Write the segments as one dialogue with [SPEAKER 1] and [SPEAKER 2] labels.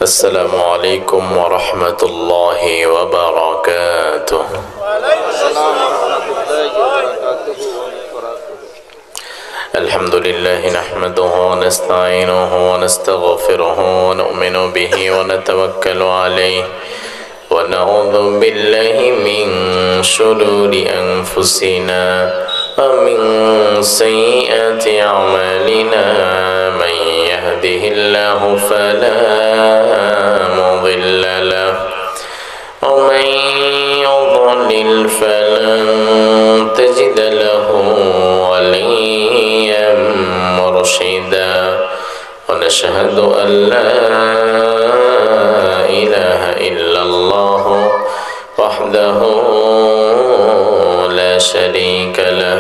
[SPEAKER 1] السلام عليكم ورحمة الله وبركاته. الحمد لله نحمده ونستعينه ونستغفره ونؤمن به ونتوكل عليه ونعوذ بالله من شرور أنفسنا ومن سيئات أعمالنا من يهده الله فلا مضل له ومن يضلل فلن تجد له وليا مرشدا ونشهد أن لا إله إلا الله وحده لا شريك له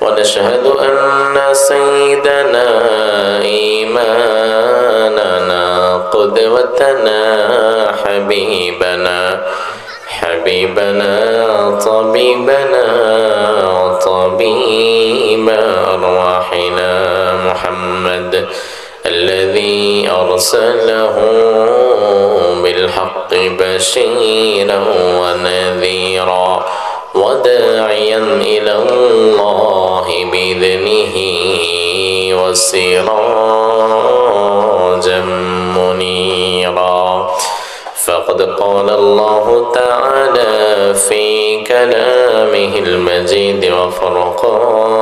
[SPEAKER 1] ونشهد أن سيدنا إيماننا قدوتنا حبيبنا طبيبنا وطبيب أرواحنا محمد الذي أرسله بالحق بشيرا ونذيرا وداعيا إلى الله بإذنه وسراجا منيرا فقد قال الله تعالى في كلامه المجيد وفرقانه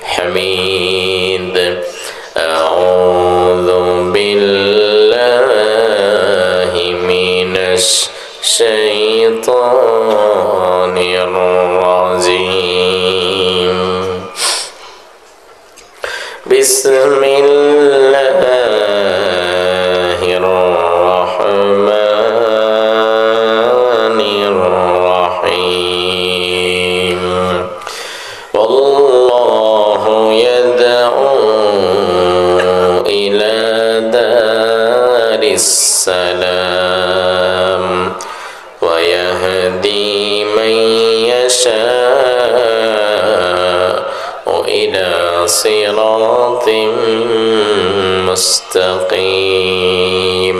[SPEAKER 1] الحميد أعوذ بالله من الشيطان الرجيم بسم الله الرحمن الرحيم والله يدعو إلى دار السلام ويهدي من يشاء إلى صراط مستقيم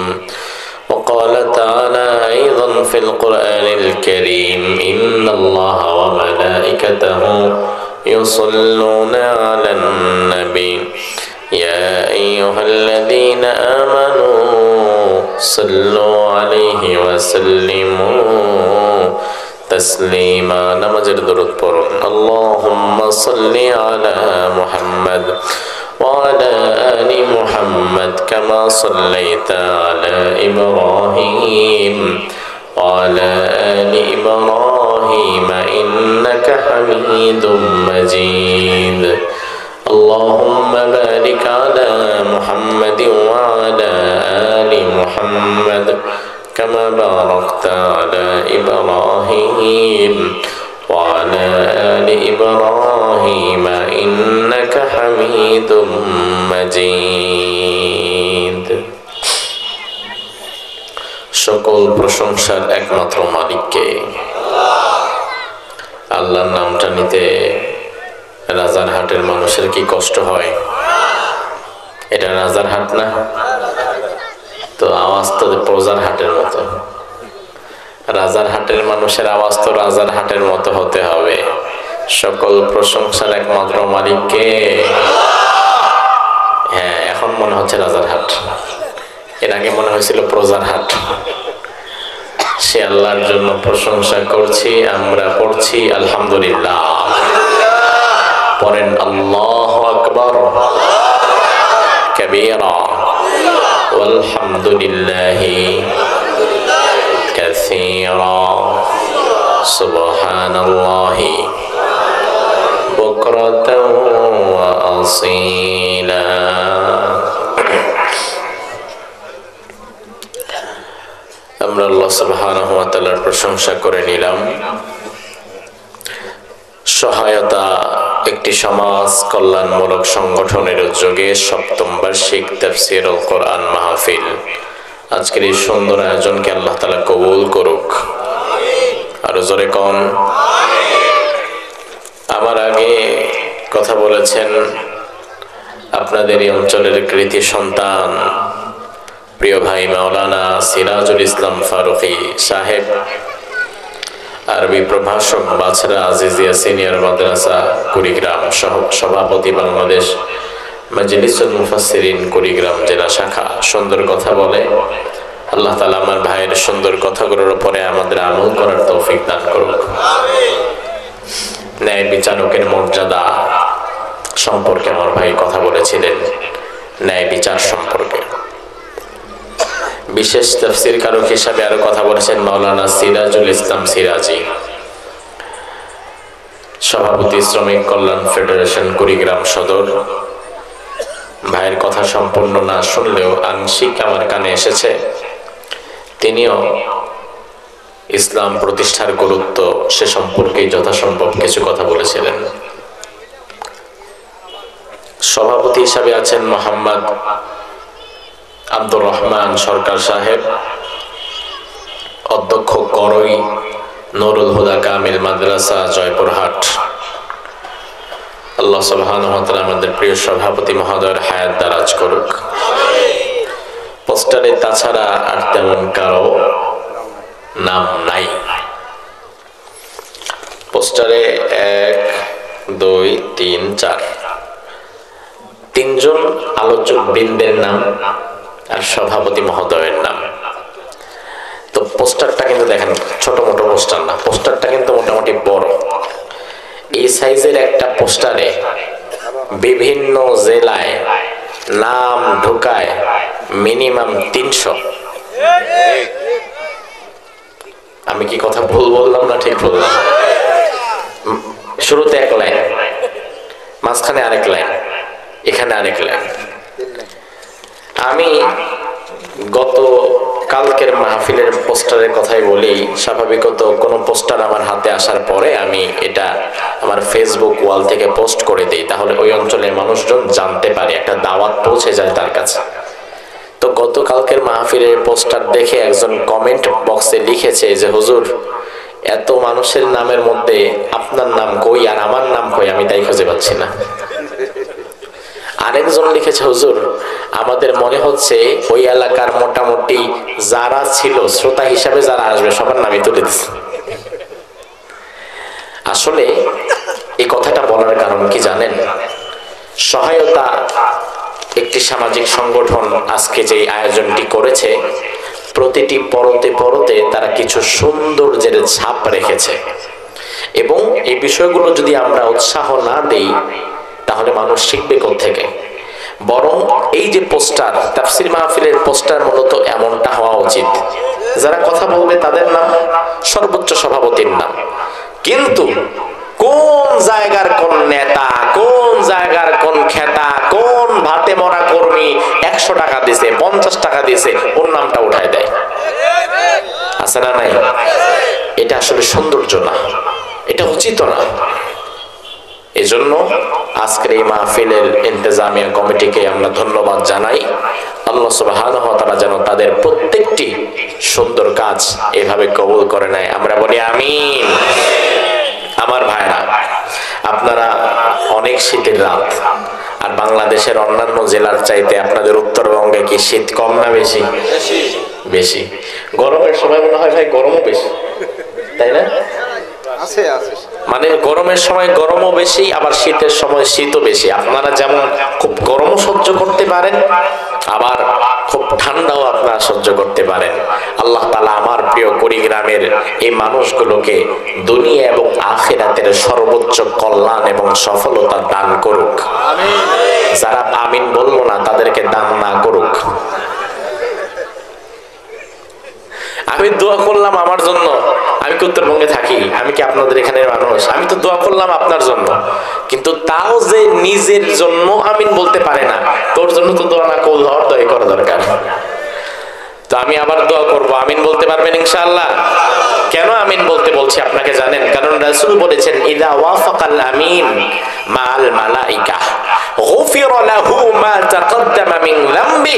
[SPEAKER 1] وقال تعالى أيضا في القرآن الكريم إن الله وملائكته يصلون على النبي يا أيها الذين آمنوا صلوا عليه وسلموا تسليما نمجر درود পড়ুন اللهم صل على محمد وعلى آل محمد كما صليت على إبراهيم وعلى آل إبراهيم إنك حميد مجيد اللهم بارك على محمد وعلى آل محمد كما باركت على إبراهيم وعلى آل إبراهيم إنك حميد مجيد সকল প্রশংসার একমাত্র মালিককে আল্লাহর নামটা নিতে রাজারহাটের মানুষের কি কষ্ট হয়? এটা রাজারহাট না তো আওয়াজ তো প্রজারহাটের মতো। রাজারহাটের মানুষের আওয়াজ তো রাজারহাটের মতো হতে হবে। সকল প্রশংসার একমাত্র মালিককে। হ্যাঁ, এখন মনে হচ্ছে রাজারহাট, এর আগে মনে হয়েছিল প্রজারহাট। সে আল্লাহর জন্য প্রশংসা করছি, আমরা পড়ছি আলহামদুলিল্লাহ। পড়েন আল্লাহু আকবার কাবীরা ওয়ালহামদুলিল্লাহি কাসীরা সুবহানাল্লাহি বুকরাতাও ওয়া আসীলা। আমরা আল্লাহ সুবহানাহু ওয়া তাআলার প্রশংসা করে নিলাম। সহায়তা একটি সমাজ কল্যাণমূলক সংগঠনের উদ্যোগে ৭ম বার্ষিক তাফসীরুল কোরআন মাহফিল। আজকের এই সুন্দর আয়োজনকে আল্লাহ তাআলা কবুল করুক। আরো জোরে কোন আমার আগে কথা বলেছেন আপনাদের এই অঞ্চলের কৃতি সন্তান প্রিয় ভাই মাওলানা সিরাজুল ইসলাম ফারুকী সাহেব, আরবি প্রভাষক বাছরা আজিজিয়া সিনিয়র মাদ্রাসা কুড়িগ্রাম সভাপতি বাংলাদেশ মাজলিসুল মুফাসসিরিন কুড়িগ্রাম জেলা শাখা, সুন্দর কথা বলে। আল্লাহ তাআলা আমার ভাইয়ের সুন্দর কথাগুলোর উপরে আমাদের আমল করার তৌফিক দান করুক। ন্যায় বিচারকের মর্যাদা সম্পর্কে আমার ভাই কথা বলেছিলেন, ন্যায় বিচার সম্পর্কে। বিশেষ তাফসীর কারক হিসাবে আরো কথা বলেছেন মাওলানা সিরাজুল ইসলাম সিরাজি, সভাপতি শ্রমিক কল্যাণ ফেডারেশন কুড়িগ্রাম সদর। ভাইয়ের কথা সম্পূর্ণ না শুনলেও আংশিক আমার কানে এসেছে। তিনিও ইসলাম প্রতিষ্ঠার গুরুত্ব সে সম্পর্কে যথাসম্ভব কিছু কথা বলেছিলেন। সভাপতি হিসাবে আছেন মোহাম্মদ আব্দুর রহমান সরকার সাহেব, অধ্যক্ষ করই নুরুল হুদা কামিল মাদ্রাসা জয়পুরহাট। আল্লাহ সুবহানাহু ওয়া তাআলা আমাদের প্রিয় সভাপতি মহোদয়ের হায়াত দারাজ করুক। পোস্টারে তাছাড়া আর তেমন কারো নাম নাই। পোস্টারে 1 2 3 4 তিনজন আলোচক বৃন্দের নাম আর সভাপতি মহোদয়ের নাম। তো পোস্টারটা কিন্তু দেখেন ছোট মোটো পোস্টার না, পোস্টারটা কিন্তু মোটামুটি বড়। এই সাইজের একটা পোস্টারে বিভিন্ন জেলায় নাম ঢোকায় মিনিমাম 300। আমি কি কথা ভুল বললাম না ঠিক বললাম? শুরুতে 1 লাইন, মাঝখানে আরেক লাইন, এখানে আরেক লাইন। আমি গত কালকের মাহফিলের পোস্টারের কথাই বলি। স্বাভাবিকত কোনো পোস্টার আমার হাতে আসার পরে আমি এটা আমার ফেসবুক ওয়াল থেকে পোস্ট করে দিই, তাহলে ওই অঞ্চলের মানুষজন জানতে পারে, একটা দাওয়াত পৌঁছে যায় তার কাছে। তো গত কালকের মাহফিলের পোস্টার দেখে একজন কমেন্ট বক্সে লিখেছে যে হুজুর, এত মানুষের নামের মধ্যে আপনার নাম কই আর আমার নাম কই, আমি তাই খুঁজে পাচ্ছি না। আরেকজন লিখেছে হুজুর, আমাদের মনে হচ্ছে ওই এলাকার মোটামুটি যারা ছিল শ্রোতা হিসাবে যারা আসবে সবার নামই তুলে দিচ্ছে। আসলে এই কথাটা বলার কারণ কি জানেন? সহায়তা একটি সামাজিক সংগঠন আজকে যে আয়োজনটি করেছে, প্রতিটি পরতে পরতে তারা কিছু সৌন্দর্যের ছাপ রেখেছে, এবং এই বিষয়গুলো যদি আমরা উৎসাহ না দেই তাহলে মানুষ শিখবে কোত্থেকে? বরং এই যে পোস্টার, তাফসীর মাহফিলের পোস্টার মূলত এমনটা হওয়া উচিত, যারা কথা বলবে তাদের নাম, সর্বোচ্চ সভাপতির নাম, কিন্তু কোন জায়গার কোন নেতা, কোন জায়গার কোন খেতা, কোন ভাতে মরা কর্মী 100 টাকা দিছে, 50 টাকা দিছে, ওর নামটা উঠায় দেয়। আছে না নাই? এটা আসলে সৌন্দর্য না, এটা উচিত না। এজন্য আজকের এই মাহফিলের ইন্তেজামিয়া কমিটিকে আমরা ধন্যবাদ জানাই। আল্লাহ সুবহানাহু ওয়া তাআলা যেন তাদের প্রত্যেকটি সুন্দর কাজ এভাবে কবুল করে নেয়, আমরা বলি আমিন। আমার ভাইরা, আপনারা অনেক শীতের রাত, আর বাংলাদেশের অন্যান্য জেলার চাইতে আপনাদের উত্তরবঙ্গে কি শীত কম না বেশি? বেশি। গরমের সময় মনে হয় ভাই গরমও বেশি, তাই না? মানে গরমের সময় গরমও বেশি, আবার শীতের সময় শীতও বেশি। আপনারা যেমন খুব গরমও সহ্য করতে পারেন, আবার খুব ঠান্ডাও আপনারা সহ্য করতে পারেন। আল্লাহ তাআলা আমার প্রিয় কুড়িগ্রামের এই মানুষগুলোকে দুনিয়া এবং আখিরাতের সর্বোচ্চ কল্যাণ এবং সফলতা দান করুক। যারা আমিন বলবো না তাদেরকে দান না করুক। আমি দোয়া করলাম আমার জন্য, আমি কি উত্তরবঙ্গে থাকি? আমি কি আপনাদের এখানের মানুষ? আমি তো দোয়া করলাম আপনার জন্য, কিন্তু তাও যে নিজের জন্য আমিন বলতে পারে না, তোর জন্য তো দোয়া না করলে দোয়া করা দরকার। তো আমি আবার দোয়া করব, আমিন বলতে পারবেন ইনশাআল্লাহ? কেন আমিন বলতে বলছি আপনাকে জানেন? কারণ রাসূল বলেছেন, ইদা ওয়াফাকাল আমিন মাআল মালাইকা গুফিরা লাহু মা তাকদ্দামা মিন যামবি।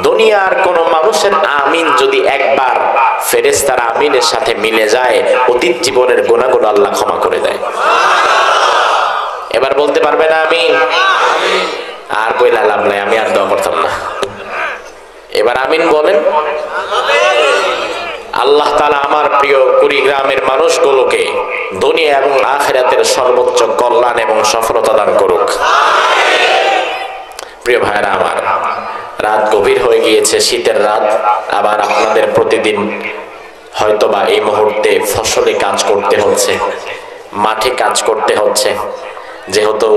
[SPEAKER 1] দুনিয়ার কোন মানুষের আমিন যদি একবার ফেরেশতার আমিনের সাথে মিলে যায়, অতীত জীবনের গুনাহগুলো আল্লাহ ক্ষমা করে দেয়। এবার বলতে পারবে না আমিন? আর কইলা লাভ নাই, আমি আর দোয়া করতাম না। এবার এবার আমিন বলেন। আল্লাহ তাআলা আমার প্রিয় কুড়িগ্রামের মানুষগুলোকে দুনিয়া এবং আখিরাতের সর্বোচ্চ কল্যাণ এবং সফলতা দান করুক। প্রিয় ভাইরা আমার, রাত গভীর হয়ে গিয়েছে, শীতের রাত। আবার আপনাদের প্রতিদিন হয়তোবা এই মুহূর্তে ফসলে কাজ করতে হচ্ছে, মাঠে কাজ করতে হচ্ছে, যেহেতু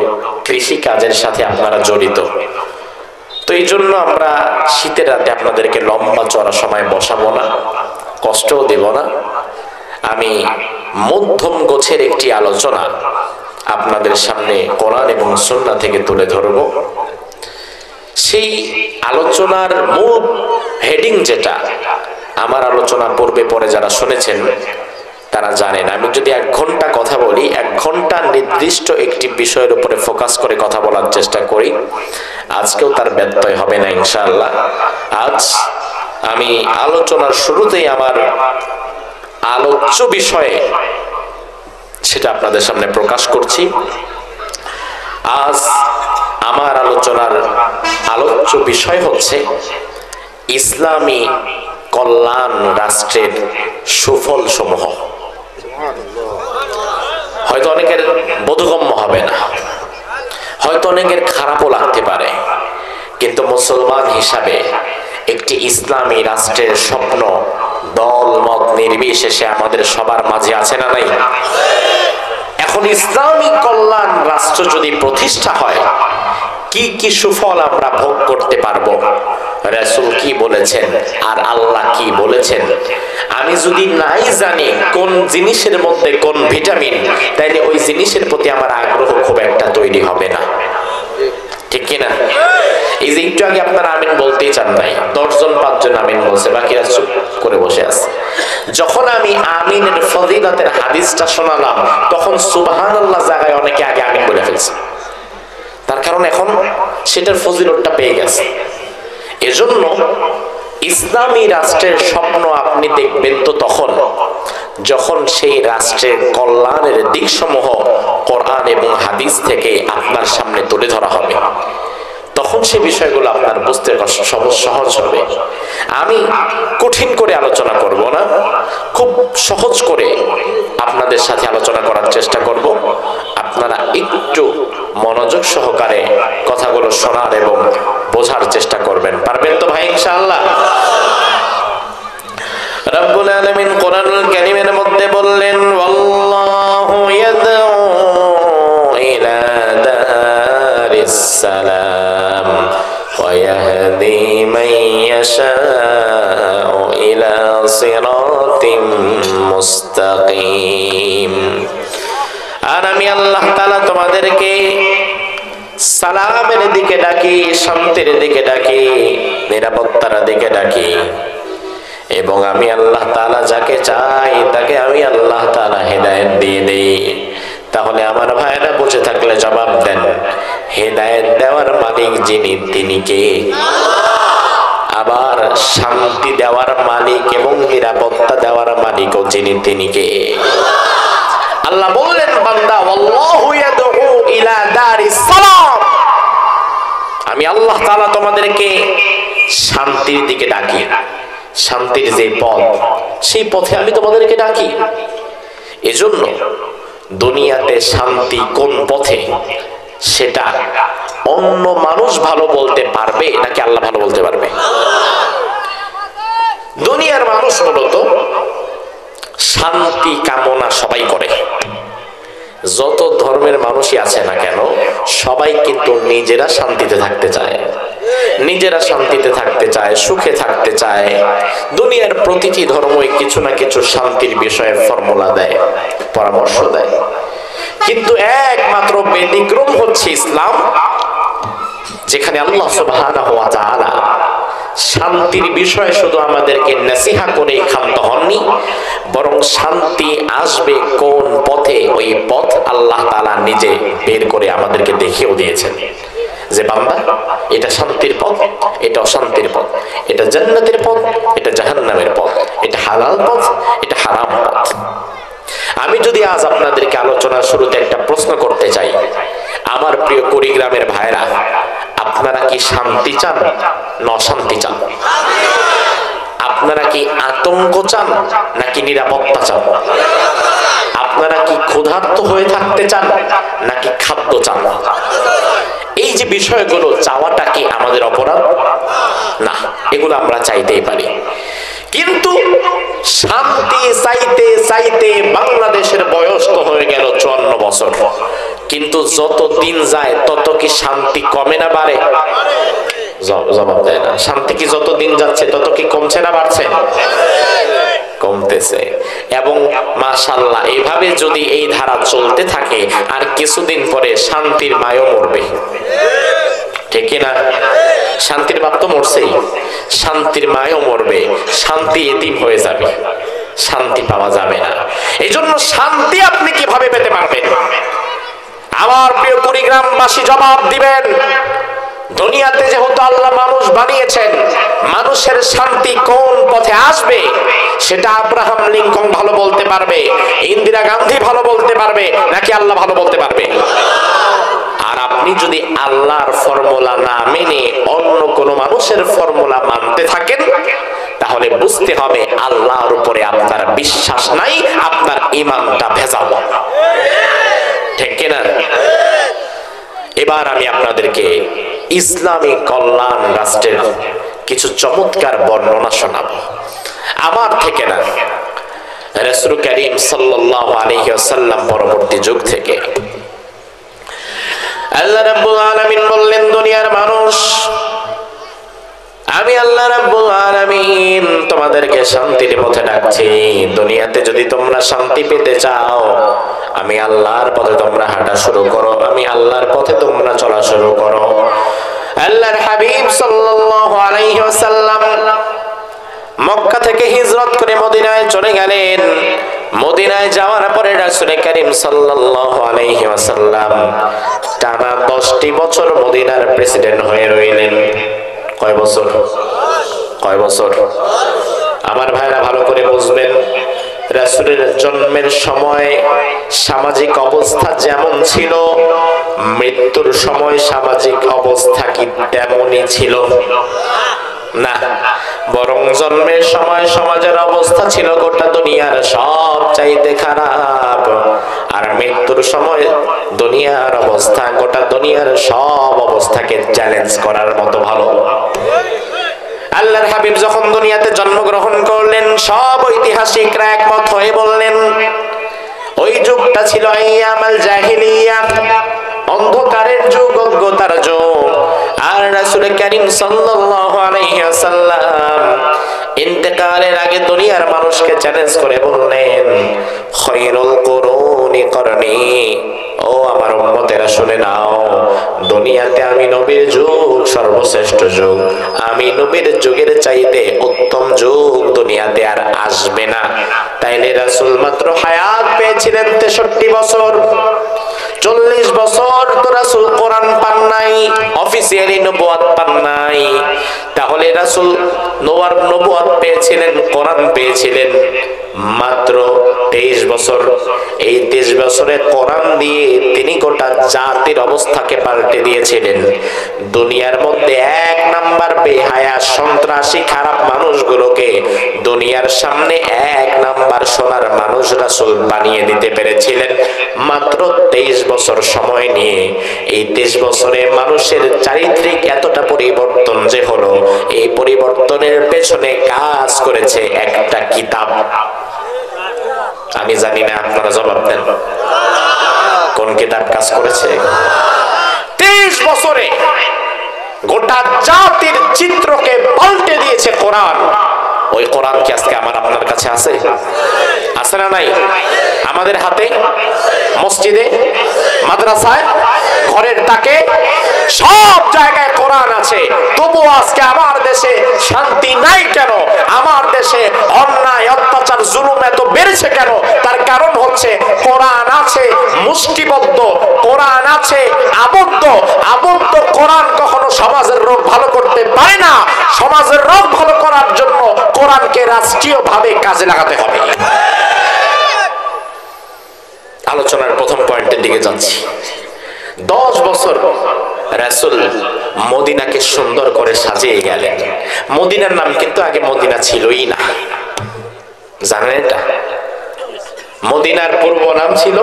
[SPEAKER 1] কৃষি কাজের সাথে আপনারা জড়িত। তো এই জন্য আমরা শীতের রাতে আপনাদেরকে লম্বা চড়া সময় বসাবো না, কষ্টও দেব না। আমি মধ্যম গোছের একটি আলোচনা আপনাদের সামনে কোরআন এবং সুন্নাহ থেকে তুলে ধরব। সেই আলোচনার মূল হেডিং যেটা, আমার আলোচনা পূর্বে পরে যারা শুনেছেন তারা জানেন, আমি যদি 1 ঘন্টা কথা বলি, 1 ঘন্টা নির্দিষ্ট একটি বিষয়ের উপরে ফোকাস করে কথা বলার চেষ্টা করি। আজকেও তার ব্যত্যয় হবে না ইনশাআল্লাহ। আজ আমি আলোচনার শুরুতেই আমার আলোচ্য বিষয়ে সেটা আপনাদের সামনে প্রকাশ করছি। আজ আমার আলোচনার আলোচ্য বিষয় হচ্ছে ইসলামী কল্যাণ রাষ্ট্রের সুফল সমূহ। হয়তো অনেকের বোধগম্য হবে না, হয়তো অনেকের খারাপও লাগতে পারে, কিন্তু মুসলমান হিসাবে একটি ইসলামী রাষ্ট্রের স্বপ্ন দল মত নির্বিশেষে আমাদের সবার মাঝে আছে না নাই? এখন ইসলামী কল্যাণ রাষ্ট্র যদি প্রতিষ্ঠা হয়, কি কি সুফল আমরা ভোগ করতে পারবো, রাসূল কি বলেছেন আর আল্লাহ কি বলেছেন, আমি যদি নাই জানি কোন জিনিসের মধ্যে কোন ভিটামিন, তাইলে ওই জিনিসের প্রতি আমার আগ্রহ খুব একটা তৈরি হবে না, ঠিক কিনা? এই যে একটু আগে আপনারা আমিন বলতেই চান নাই, 10 জন 5 জন আমিন বলছে, বাকিরা চুপ করে বসে আছে। যখন আমি আমিনের ফজিলতের হাদিসটা শোনালাম, তখন সুবহানাল্লাহ জায়গায় অনেকে আগে আমিন বলে ফেলছে। তার কারণ এখন সেটার ফজিলতটা পেয়ে গেছে। এজন্য ইসলামী রাষ্ট্রের স্বপ্ন আপনি দেখবেন তো তখন যখন সেই রাষ্ট্রের কল্যাণের দিকসমূহ কোরআন এবং হাদিস থেকে আপনার সামনে তুলে ধরা হবে, তখন সে বিষয়গুলো আপনার বুঝতে সহজ হবে। আমি কঠিন করে আলোচনা করব না, খুব সহজ করে আপনাদের সাথে আলোচনা করার চেষ্টা করব। আপনারা একটু মনোযোগ সহকারে কথাগুলো শোনার এবং বোঝার চেষ্টা করবেন। পারবেন তো ভাই ইনশাআল্লাহ? রব্বুল আলামিন কোরআনুল কারীমের মধ্যে বললেন, ওয়াল্লাহু ইয়াদউ ইলা দারিস সালাম ওয়া ইয়াহদি মান ইয়াশাউ ইলা সিরাতিম মুস্তাকিম। আর আমি আল্লাহ তাআলা তোমাদেরকে সালামের দিকে ডাকি, শান্তির দিকে ডাকি, নিরাপত্তার দিকে ডাকি, এবং আমি আল্লাহ তাআলা যাকে চাই তাকে আমি আল্লাহ তাআলা হেদায়েত দিয়ে দেই। তাহলে আমার ভাইরা বসে থাকলে জবাব দেন, হেদায়েত দেওয়ার মালিক যিনি তিনি কে? আবার শান্তি দেওয়ার মালিক এবং নিরাপত্তা দেওয়ার মালিকও যিনি তিনি কে? আল্লাহ বললেন, বান্দা আল্লাহু ইয়াদউ ইলা দারিস সালাম, আমি আল্লাহ তাআলা তোমাদেরকে শান্তির দিকে ডাকি। শান্তির যে পথ, সেই পথে আমি তোমাদেরকে ডাকি। এজন্য দুনিয়াতে শান্তি কোন পথে সেটা অন্য মানুষ ভালো বলতে পারবে নাকি আল্লাহ ভালো বলতে পারবে? দুনিয়ার মানুষ মূলত শান্তি কামনা সবাই করে। যত ধর্মের মানুষই আছে না কেন, সবাই কিন্তু নিজেরা শান্তিতে থাকতে চায়, নিজেরা শান্তিতে থাকতে চায়, সুখে থাকতে চায়। দুনিয়ার প্রতিটি ধর্মই কিছু না কিছু শান্তির বিষয়ে ফর্মুলা দেয়, পরামর্শ দেয়, কিন্তু একমাত্র ব্যতিক্রম হচ্ছে ইসলাম, যেখানে আল্লাহ সুবহানাহু ওয়া তাআলা শান্তির বিষয়ে শুধু আমাদেরকে নসিহা করে ক্ষান্ত হননি, বরং শান্তি আসবে কোন পথে, ওই পথ আল্লাহ তাআলা নিজে বের করে আমাদেরকে দেখিয়েও দিয়েছেন যে বান্দা, এটা শান্তির পথ, এটা অশান্তির পথ, এটা জান্নাতের পথ, এটা জাহান্নামের পথ, এটা হালাল পথ, এটা হারাম পথ। আমি যদি আজ আপনাদেরকে আলোচনার শুরুতে একটা প্রশ্ন করতে চাই, আমার প্রিয় কুড়িগ্রামের ভাইরা, আপনারা কি শান্তি চান না অশান্তি চান? আপনারা কি আতঙ্ক চান নাকি নিরাপত্তা চান? আপনারা কি ক্ষুধার্ত হয়ে থাকতে চান নাকি খাদ্য চান? এই যে বিষয়গুলো চাওয়াটা কি আমাদের অপরাধ? না, এগুলো আমরা চাইতেই পারি। কিন্তু শান্তি চাইতে চাইতে বাংলাদেশের বয়স তো হয়ে গেল 54 বছর, কিন্তু যত দিন যায় তত কি শান্তি কমে না বাড়ে? জবাব দেয় না। শান্তি কি যত দিন যাচ্ছে তত কি কমছে না বাড়ছে? কমতেছে। এবং মাশাআল্লাহ এইভাবে যদি এই ধারা চলতে থাকে আর কিছুদিন পরে শান্তির মায়ও মরবে, ঠিক না? শান্তির বাপ তো মরছেই, শান্তির মায়ও মরবে, শান্তি এতিম হয়ে যাবে, শান্তি পাওয়া যাবে না। এই জন্য শান্তি আপনি কিভাবে পেতে পারবেন? আমার প্রিয় কুড়িগ্রামবাসী জবাব দিবেন। দুনিয়াতে যেহেতু আল্লাহ মানুষ বানিয়েছেন, মানুষের শান্তি কোন পথে আসবে সেটা আব্রাহাম লিঙ্কন ভালো বলতে পারবে, ইন্দিরা গান্ধী ভালো বলতে পারবে, নাকি আল্লাহ ভালো বলতে পারবে? আর আপনি যদি আল্লাহর ফর্মুলা না মেনে অন্য কোন মানুষের ফর্মুলা মানতে থাকেন, তাহলে বুঝতে হবে আল্লাহর উপরে আপনার বিশ্বাস নাই, আপনার ঈমানটা ভেজাল, ঠিক কিনা? এবার আমি আপনাদেরকে ইসলামী কল্যাণ রাষ্ট্রের কিছু চমৎকার বর্ণনা শোনাবো, আমার থেকে না, রাসূল করিম সাল্লাল্লাহু আলাইহি ওয়াসাল্লাম পরবর্তী যুগ থেকে। আল্লাহ রাব্বুল আলামিন বললেন, দুনিয়ার মানুষ, আমি আল্লাহ রাব্বুল আলামিন তোমাদেরকে শান্তির পথে ডাকছি। দুনিয়াতে যদি তোমরা শান্তি পেতে চাও, আমি আল্লাহর পথে তোমরা হাঁটা শুরু করো, আমি আল্লাহর পথে তোমরা চলা শুরু করো। আল্লাহর হাবিব সাল্লাল্লাহু আলাইহি ওয়াসাল্লাম মক্কা থেকে হিজরত করে মদিনায় চলে গেলেন। মদিনায় যাওয়ার পরে রাসূল করিম সাল্লাল্লাহু আলাইহি ওয়াসাল্লাম টানা 10টি বছর মদিনার প্রেসিডেন্ট হয়ে রইলেন। কয় বছর? কয় বছর? আমার ভাইরা ভালো করে বুঝবেন, রাসূলের জন্মের সময় সামাজিক অবস্থা যেমন ছিল, মৃত্যুর সময় সামাজিক অবস্থা কি তেমনই ছিল? না, বরং জন্মের সময় সমাজের অবস্থা ছিল গোটা দুনিয়ার সব চাইতে খারাপ, আর মৃত্যুর সময় দুনিয়ার অবস্থা গোটা দুনিয়ার সব অবস্থাকে চ্যালেঞ্জ করার মতো ভালো। আল্লাহর হাবিব যখন দুনিয়াতে জন্মগ্রহণ করলেন, সব ঐতিহাসিকরা একমত হয়ে বললেন ওই যুগটা ছিল আইয়ামাল জাহিলিয়া, অন্ধকারের যুগ, অজ্ঞতার যুগ। আর রাসূল করিম সাল্লাল্লাহু আলাইহি ওয়াসাল্লাম ইন্তেকালের আগে দুনিয়ার মানুষকে চ্যালেঞ্জ করে বললেন, খায়রুল কুরুনি করনি, ও আমার উম্মতেরা শুনে নাও, দুনিয়াতে আমি নবীর যুগ সর্বশ্রেষ্ঠ যুগ, আমি নবীর যুগের চাইতে উত্তম যুগ দুনিয়াতে আর আসবে না। তাইলে রাসূল মাত্র হায়াত পেয়েছিলেন 63 বছর। 40 বছর তো রাসূল কোরআন পান নাই, অফিসিয়ালি নবুয়ত পান নাই। তাহলে রাসূল নবুয়ত পেয়েছিলেন, কোরআন পেয়েছিলেন মাত্র 23 বছর। এই 23 বছরে কোরআন দিয়ে তিনি গোটা জাতির অবস্থাকে পাল্টে দিয়েছিলেন। দুনিয়ার মধ্যে 1 নাম্বার বেহায়া সন্ত্রাসী খারাপ মানুষগুলোকে দুনিয়ার সামনে 1 নাম্বার সোনার মানুষ রাসূল বানিয়ে দিতে পেরেছিলেন মাত্র 23 বছর সময় নিয়ে। এই 23 বছরে মানুষের চারিত্রিক এতটা পরিবর্তন যে হলো, এই পরিবর্তনের পেছনে কাজ করেছে একটা কিতাব। আমি জানি না, আপনারা জবাব দেন, কোন কিতাব কাজ করেছে? 23 বছরে গোটা জাতির চিত্রকে পাল্টে দিয়েছে কোরআন। ওই কোরআন কি আজকে আমার আপনার কাছে আছে? আছে না নাই? আমাদের হাতে, মসজিদে, মাদ্রাসায়, ঘরের তাকে, সব জায়গায় কোরআন আছে। তবু আজকে আমার দেশে শান্তি নাই কেন? আমার দেশে অন্যায়, অত্যাচার, জুলুম এত বেড়েছে কেন? তার কারণ হচ্ছে কোরআন আছে মুষ্টিবদ্ধ, কোরআন আছে আবদ্ধ। আবদ্ধ কোরআন কখনো সমাজের রোগ ভালো করতে পারে না। সমাজের রোগ ভালো করার জন্য কোরআনকে রাষ্ট্রীয়ভাবে কাজে লাগাতে হবে। আলোচনার প্রথম পয়েন্টের দিকে যাচ্ছি। 10 বছর রাসূল মদিনাকে সুন্দর করে সাজিয়ে গেলেন। মদিনার নাম কিন্তু আগে মদিনা ছিলই না, জানেন এটা? মদিনার পূর্ব নাম ছিল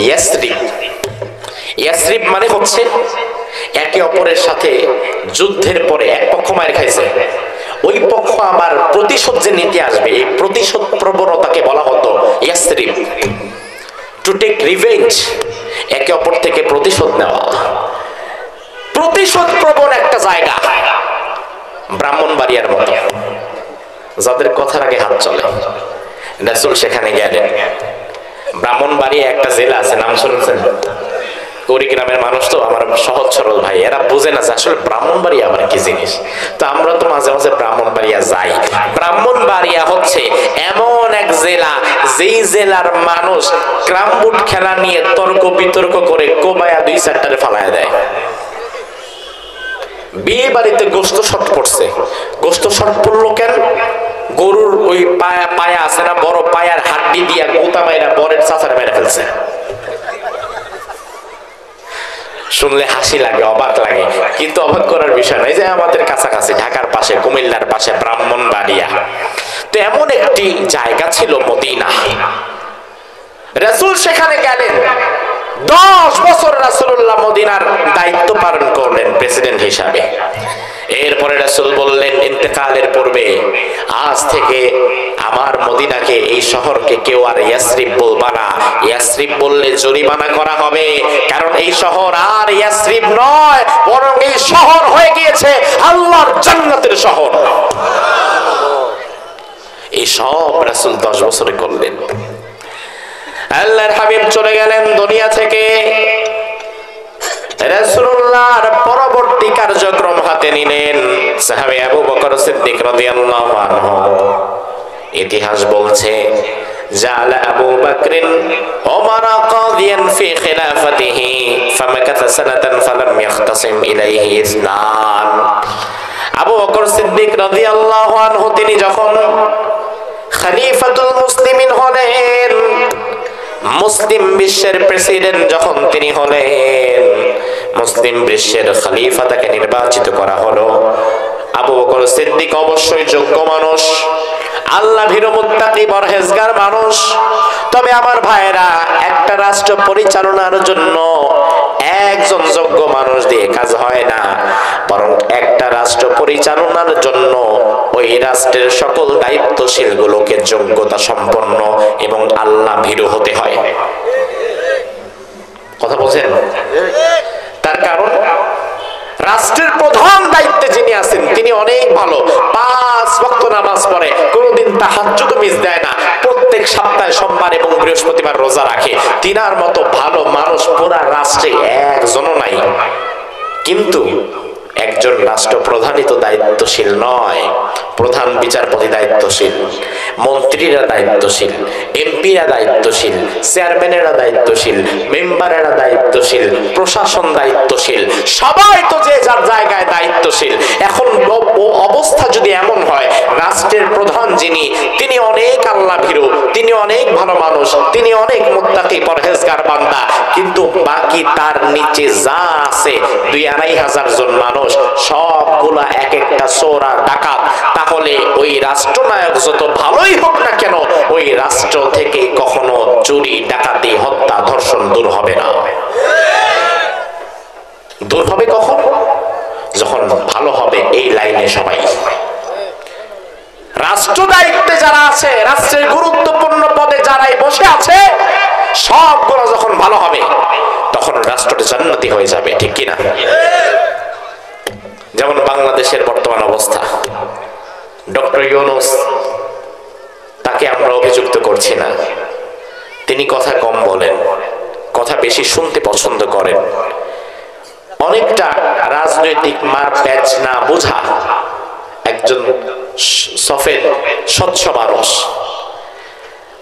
[SPEAKER 1] ইয়াসরিব। ইয়াসরিব মানে হচ্ছে একে অপরের সাথে যুদ্ধের পরে এক পক্ষ মার খাইছে, ওই পক্ষ আবার প্রতিশোধ যে নিতে আসবে, এই প্রতিশোধ প্রবণতাকে বলা হতো ইয়াসরিব। টু টেক রিভেঞ্জ, একে অপর থেকে প্রতিশোধ নেওয়া, প্রতিশোধ প্রবণ একটা জায়গা ব্রাহ্মণবাড়িয়ার মতো, যাদের কথার আগে হাত চলে। রাসূল সেখানে গেলেন। ব্রাহ্মণবাড়িয়া একটা জেলা আছে, নাম শুনেছেন? কুড়িগ্রামের মানুষ তো আমার সহজ সরল ভাই, এরা বুঝে না যে আসলে ব্রাহ্মণবাড়িয়া আবার কি জিনিস। তো আমরা তো মাঝে মাঝে ব্রাহ্মণবাড়িয়া যাই। ব্রাহ্মণবাড়িয়া হচ্ছে এমন এক জেলা, যেই জেলার মানুষ ক্রামবুট খেলা নিয়ে তর্ক বিতর্ক করে কোবায়া 2-4টারে ফালায় দেয়। বিয়ে বাড়িতে গোস্ত শট পড়ছে। গোস্ত শট পড়লো কেন? গরুর ওই পায়া আছে না, বড় পায়ার হাড্ডি দিয়া গোতা মাইরা বরের চাচারে মেরে ফেলছে। শুনলে হাসি লাগে, অবাক লাগে, কিন্তু অবাক করার বিষয় নয় যে আমাদের কাছাকাছি ঢাকার পাশে, কুমিল্লার পাশে ব্রাহ্মণবাড়িয়া। তো এমন একটি জায়গা ছিল মদিনা। রাসূল সেখানে গেলেন। 10 বছর রাসূলুল্লাহ মদিনার দায়িত্ব পালন করলেন প্রেসিডেন্ট হিসাবে। এরপরে রাসূল বললেন ইন্তেকালের পূর্বে, আজ থেকে আমার মদিনাকে, এই শহরকে কেউ আর ইয়াসরিব বলবা না। ইয়াসরিব বললে জরিমানা করা হবে, কারণ এই শহর আর ইয়াসরিব নয়, বরং এই শহর হয়ে গিয়েছে আল্লাহর জান্নাতের শহর। এই সব রাসূল 10 বছরে করলেন। আল্লাহর হাবিব চলে গেলেন দুনিয়া থেকে। রাসূলুল্লাহর পরবর্তী কার্যক্রম হাতে নিলেন সাহাবী আবু বকর সিদ্দিক রাদিয়াল্লাহু আনহু। ইতিহাস বলছে জালা আবু বকরিন ওমর কাদিয়ান ফি খিলাফাতিহি ফামাকাথা সানাতান ফালাম ইয়াখতাসিম ইলাইহি ইসনান। আবু বকর সিদ্দিক রাদিয়াল্লাহু আনহু তিনি যখন খলিফাতুল মুসলিমিন হলেন, মুসলিম বিশ্বের প্রেসিডেন্ট যখন তিনি হলেন, মুসলিম বিশ্বের খলিফা তাকে নির্বাচিত করা হলো। আবু বকর সিদ্দিক অবশ্যই যোগ্য মানুষ, আল্লাহ ভীরু মুত্তাকি পরহেজগার মানুষ। তবে আমার ভাইরা, একটা রাষ্ট্র পরিচালনার জন্য একজন যোগ্য মানুষ দিয়ে কাজ হয় না, বরং একটা রাষ্ট্র পরিচালনার জন্য ওই রাষ্ট্রের সকল দায়িত্বশীল গুলোকে যোগ্যতা সম্পন্ন এবং আল্লাহ ভীরু হতে হয়। কথা বলছেন? তার কারণ রাষ্ট্রের প্রধান দায়িত্বে যিনি আছেন তিনি অনেক ভালো, 5 ওয়াক্ত নামাজ পড়ে, কোনদিন তাহাজ্জুদ মিস দেয় না, প্রত্যেক সপ্তাহে সোমবার এবং বৃহস্পতিবার রোজা রাখে। তিনার মতো ভালো মানুষ পুরা রাষ্ট্রে একজনও নাই। কিন্তু একজন রাষ্ট্রপ্রধানই তো দায়িত্বশীল নয়। প্রধান বিচারপতি দায়িত্বশীল, মন্ত্রীরা দায়িত্বশীল, এমপিরা দায়িত্বশীল, চেয়ারম্যানেরা দায়িত্বশীল, মেম্বারেরা দায়িত্বশীল, প্রশাসন দায়িত্বশীল, সবাই তো যে যার জায়গায় দায়িত্বশীল। এখন অবস্থা যদি এমন হয়, রাষ্ট্রের প্রধান যিনি, তিনি অনেক আল্লাহ ভীরু, তিনি অনেক ভালো মানুষ, তিনি অনেক মুত্তাকি পরহেজগার বান্দা, কিন্তু বাকি তার নিচে যা আছে 2-2.5 হাজার জন মানুষ, সবগুলা এক একটা চোর আর ডাকাত, তাহলে ওই রাষ্ট্রনায়ক যত ভালোই হোক না কেন, ওই রাষ্ট্র থেকে কখনো চুরি, ডাকাতি, হত্যা, ধর্ষণ দূর হবে না। দূর হবে কখন? যখন ভালো হবে এই লাইনে সবাই। রাষ্ট্র দায়িত্বে যারা আছে, রাষ্ট্রের গুরুত্বপূর্ণ পদে যারাই বসে আছে, সবগুলো যখন ভালো হবে, তখন রাষ্ট্রটা জান্নাতি হয়ে যাবে, ঠিক কিনা? যেমন বাংলাদেশের বর্তমান অবস্থা, ডক্টর ইউনূস, তাকে আমরা অভিযুক্ত করছি না, তিনি কথা কম বলেন, কথা বেশি শুনতে পছন্দ করেন, অনেকটা রাজনৈতিক মার প্যাচ না বোঝা একজন সফেদ স্বচ্ছ মানুষ।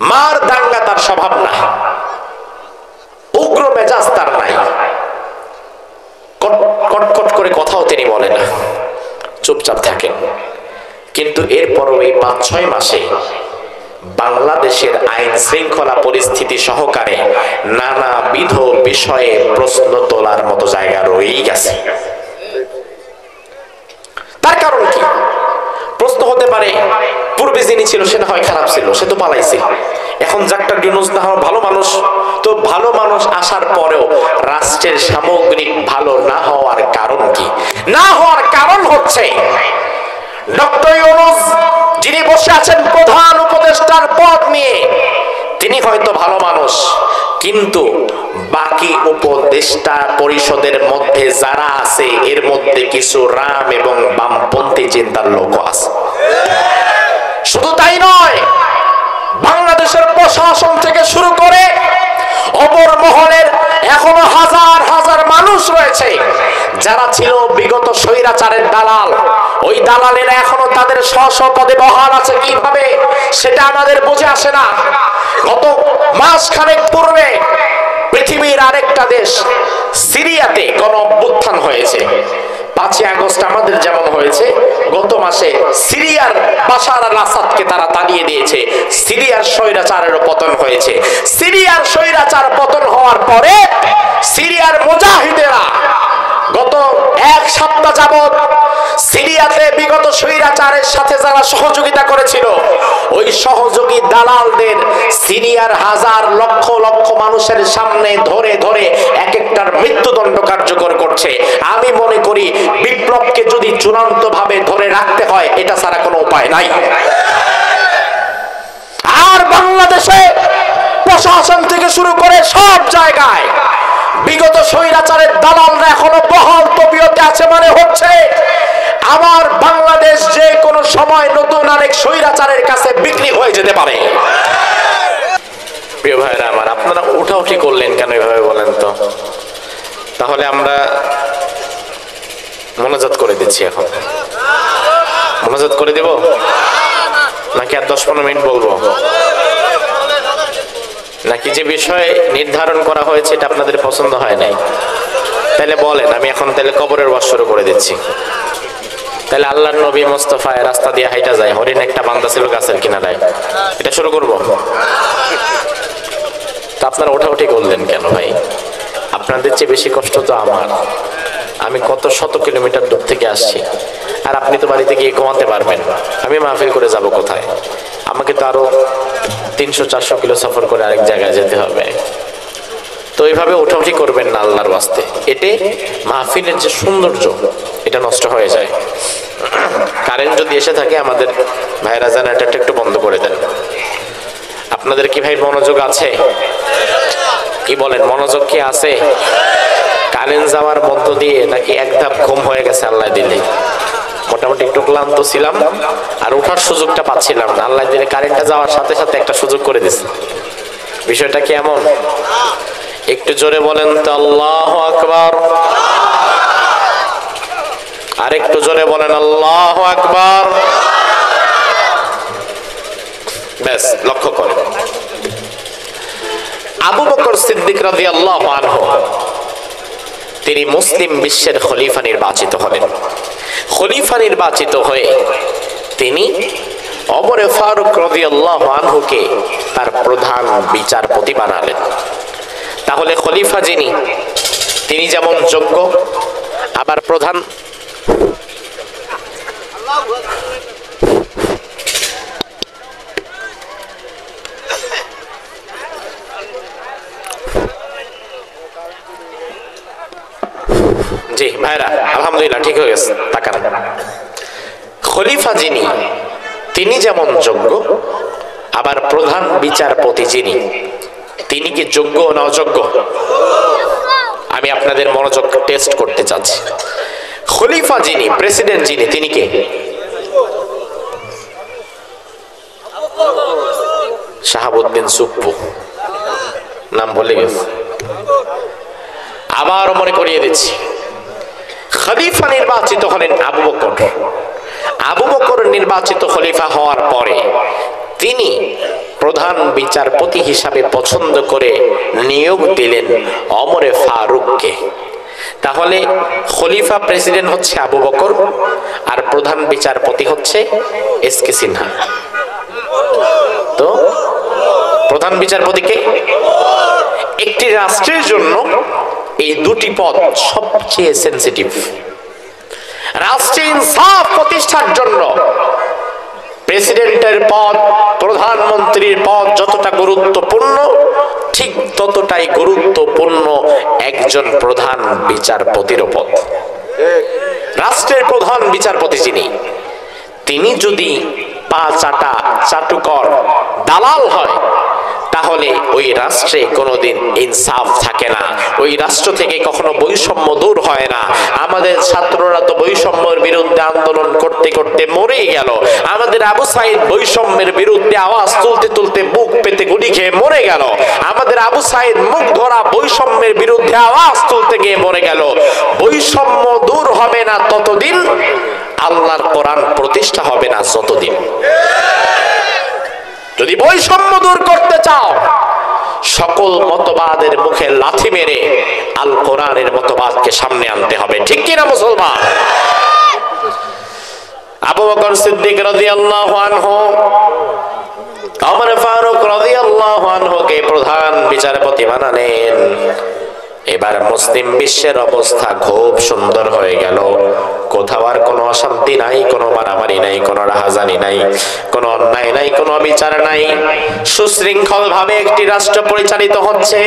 [SPEAKER 1] মার দাঙ্গা তার স্বভাব না, উগ্র মেজাজ তার নাই, কটকট করে কথাও তিনি বলে না, চুপচাপ থাকেন। কিন্তু এরপরও এই 5-6 মাসে বাংলাদেশের আইন শৃঙ্খলা পরিস্থিতি সহকারে নানাবিধ বিষয়ে প্রশ্ন তোলার মতো জায়গা রয়েই গেছে। তার কারণ কি? প্রশ্ন হতে পারে পূর্বে যিনি ছিল সেটা হয় খারাপ ছিল, সে তো পালাইছে। এখন ডাক্তার ইউনূস না হওয়া ভালো মানুষ, তো ভালো মানুষ আসার পরেও রাষ্ট্রের সামগ্রিক ভালো না হওয়ার কারণ কি? না হওয়ার কারণ হচ্ছে ডক্টর ইউনূস যিনি বসে আছেন প্রধান উপদেষ্টার পদ নিয়ে, তিনি হয়তো ভালো মানুষ, কিন্তু বাকি উপদেষ্টা পরিষদের মধ্যে যারা আছে এর মধ্যে কিছু রাম এবং বামপন্থী চিন্তার লোক আছে। শুধু তাই নয়, বাংলাদেশের প্রশাসন থেকে শুরু করে অপর মহলের এখনো হাজার হাজার মানুষ রয়েছে যারা ছিল বিগত স্বৈরাচারের দালাল। ওই দালালেরা এখনো তাদের স্ব পদে বহাল আছে কিভাবে সেটা আমাদের বুঝে আসে না। গত মাসখানেক পূর্বে পৃথিবীর আরেকটা দেশ সিরিয়াতে গণ-অভ্যুত্থান হয়েছে। 5ই আগস্ট আমাদের যেমন হয়েছে, গত মাসে সিরিয়ার বাশার আল আসাদকে তারা তাড়িয়ে দিয়েছে, সিরিয়ার স্বৈরাচারেরও পতন হয়েছে। সিরিয়ার স্বৈরাচার পতন হওয়ার পরে সিরিয়ার মুজাহিদেরা গত এক সপ্তাহ যাবৎ সিরিয়াতে বিগত স্বৈরাচারের সাথে যারা সহযোগিতা করেছিল ওই সহযোগী দালালদের সিরিয়ার হাজার লক্ষ লক্ষ মানুষের সামনে ধরে ধরে এক একটার মৃত্যুদণ্ড কার্যকর করছে। আমি মনে করি বিপ্লবকে যদি চূড়ান্ত ভাবে ধরে রাখতে হয় এটা ছাড়া কোনো উপায় নাই। আর বাংলাদেশে প্রশাসন থেকে শুরু করে সব জায়গায় বিগত স্বৈরাচারের দালালরা এখনো বহাল তবিয়তে আছে। মানে হচ্ছে আমার বাংলাদেশ যে কোনো সময় নতুন আরেক স্বৈরাচারের কাছে বিক্রি হয়ে যেতে পারে। প্রিয় ভাইরা আমার, আপনারা উঠাউঠি করলেন কেন এভাবে বলেন তো? তাহলে আমরা মোনাজাত করে দিচ্ছি। এখন মোনাজাত করে দেব নাকি আর 10-15 মিনিট বলবো? নাকি যে বিষয় নির্ধারণ করা হয়েছে এটা আপনাদের পছন্দ হয় নাই? তাহলে বলেন, আমি এখন তাহলে কবরের ওয়াজ শুরু করে দিচ্ছি। তাহলে আল্লাহর নবী মুস্তাফা রাস্তা দিয়ে হাইটা যায়, হরিণ একটা বান্দা ছিল গাছের কিনারায়, এটা শুরু করব? তো আপনারা ওঠাউঠি করলেন কেন ভাই? আপনাদের চেয়ে বেশি কষ্ট তো আমার। আমি কত শত কিলোমিটার দূর থেকে আসছি, আর আপনি তো বাড়িতে গিয়ে ঘুমাতে পারবেন, আমি মাহফিল করে যাব কোথায়? আমাকে তো আরো 300-400 কিলো সফর করে আরেক জায়গায় যেতে হবে। তো এইভাবে উঠাউঠি করবেন না আল্লাহর ওয়াস্তে। এতে মাহফিলের যে সৌন্দর্য এটা নষ্ট হয়ে যায়। কারেন্ট যদি এসে থাকে আমাদের ভাইরা জেনারেটরটা একটু বন্ধ করে দেন। আপনাদের কি ভাই মনোযোগ আছে? কি বলেন, মনোযোগ কি আছে? কারেন্ট যাওয়ার মধ্য দিয়ে নাকি এক ধাপ ঘুম হয়ে গেছে আল্লাহ দিলে? মোটামুটি একটু ক্লান্ত ছিলাম আর ওঠার সুযোগটা পাচ্ছিলাম না, আল্লাহ দিলে কারেন্টটা যাওয়ার সাথে সাথে একটা সুযোগ করে দিছে। বিষয়টা কি এমন? একটু জোরে বলেন তো আল্লাহু আকবার। আর একটু জোরে বলেন আল্লাহু আকবার। ব্যাস, লক্ষ্য করেন আবু বকর সিদ্দিক রাদিয়াল্লাহু আনহু তিনি মুসলিম বিশ্বের খলিফা নির্বাচিত হলেন। খলিফা নির্বাচিত হয়ে তিনি ওমর ফারুক রাদিয়াল্লাহু আনহুকে তার প্রধান বিচারপতি বানালেন। তাহলে খলিফা যিনি, তিনি যেমন যোগ্য আবার প্রধান জি ভাইরা আলহামদুলিল্লাহ ঠিক হয়ে গেছে। তাকান, খলিফা যিনি তিনি যেমন যোগ্য আবার প্রধান বিচারপতি যিনি তিনি কি যোগ্য না অযোগ্য? আমি আপনাদের মনোযোগ টেস্ট করতে চাচ্ছি। খলিফা যিনি, প্রেসিডেন্ট যিনি, তিনি কে? শাহাবুদ্দিন সুপ্পু, নাম বলে গেছে। আবারও মনে করিয়ে দিচ্ছি, খলিফা নির্বাচিত হলেন আবু বকর। আবু বকর নির্বাচিত খলিফা হওয়ার পরে তিনি প্রধান বিচারপতি হিসাবে পছন্দ করে নিয়োগ দিলেন ওমর ফারুককে। তাহলে খলিফা প্রেসিডেন্ট হচ্ছে আবু বকর আর প্রধান বিচারপতি হচ্ছে এস কে সিনহা। তো তো প্রধান বিচারপতিকে একটি রাষ্ট্রের জন্য এই দুটি পদ সবচেয়ে সেনসিটিভ। রাষ্ট্রে ইনসাফ প্রতিষ্ঠার জন্য প্রেসিডেন্টের পদ, প্রধানমন্ত্রীর পদ যতটা গুরুত্বপূর্ণ, ঠিক ততটাই গুরুত্বপূর্ণ একজন প্রধান বিচারপতির পদ। রাষ্ট্রের প্রধান বিচারপতি তিনি যদি পা চাটা চাটুকর দালাল হয়, তাহলে ওই রাষ্ট্রে কোনোদিন ইনসাফ থাকে না, ওই রাষ্ট্র থেকে কখনো বৈষম্য দূর হয় না। আমাদের ছাত্ররা তো বৈষম্যের বিরুদ্ধে আন্দোলন করতে করতে মরেই গেল। আমাদের আবু সাইদ বৈষম্যের বিরুদ্ধে আওয়াজ তুলতে তুলতে বুক পেতে গুলি খেয়ে মরে গেল। আমাদের আবু সাইদ মুখ ধরা বৈষম্যের বিরুদ্ধে আওয়াজ তুলতে গিয়ে মরে গেল। বৈষম্য দূর হবে না ততদিন, আল্লাহর কোরআন প্রতিষ্ঠা হবে না যতদিন। যদি বৈষম্য দূর করতে চাও, সকল মতবাদের মুখে লাথি মেরে আল কোরআনের মতবাদকে সামনে আনতে হবে, ঠিক কিনা মুসলমান? আবু বকর সিদ্দিক রাদিয়াল্লাহু আনহু ওমর ফারুক রাদিয়াল্লাহু আনহুকে প্রধান বিচারপতি বানালেন। এবার মুসলিম বিশ্বের অবস্থা খুব সুন্দর হয়ে গেল। কোথাও আর কোনো অশান্তি নাই, কোনো মারামারি নাই, কোনো রাহাজানি নাই, কোনো অন্যায় নাই, কোনো বিচার নাই। সুশৃঙ্খল ভাবে একটি রাষ্ট্র পরিচালিত হচ্ছে।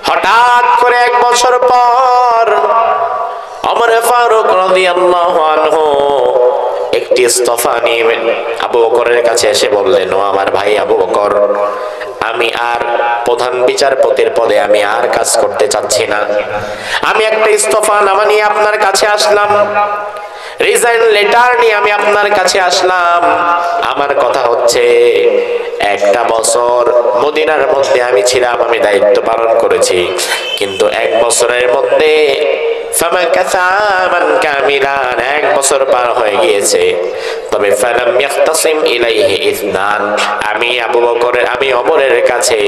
[SPEAKER 1] হঠাৎ করে 1 বছর পর ওমর ফারুক রাদিয়াল্লাহু আনহু একটি ইস্তফা নিয়ে আবু বকরের কাছে এসে বললেন, ও আমার ভাই আবু বকর, আমি আর প্রধান বিচারপতির পদে আমি আর কাজ করতে চাচ্ছি না। আমি একটা ইস্তফা নামা নিয়ে আপনার কাছে আসলাম, রিজাইন লেটার নিয়ে আমি আপনার কাছে আসলাম। আমার কথা হচ্ছে, 1টা বছর মদিনার মধ্যে আমি ছিলাম, আমি দায়িত্ব পালন করেছি, কিন্তু 1 বছরের মধ্যে 1 বছর পার হয়ে গিয়েছে। তবে আমি আবু বকরের, আমি ওমরের কাছে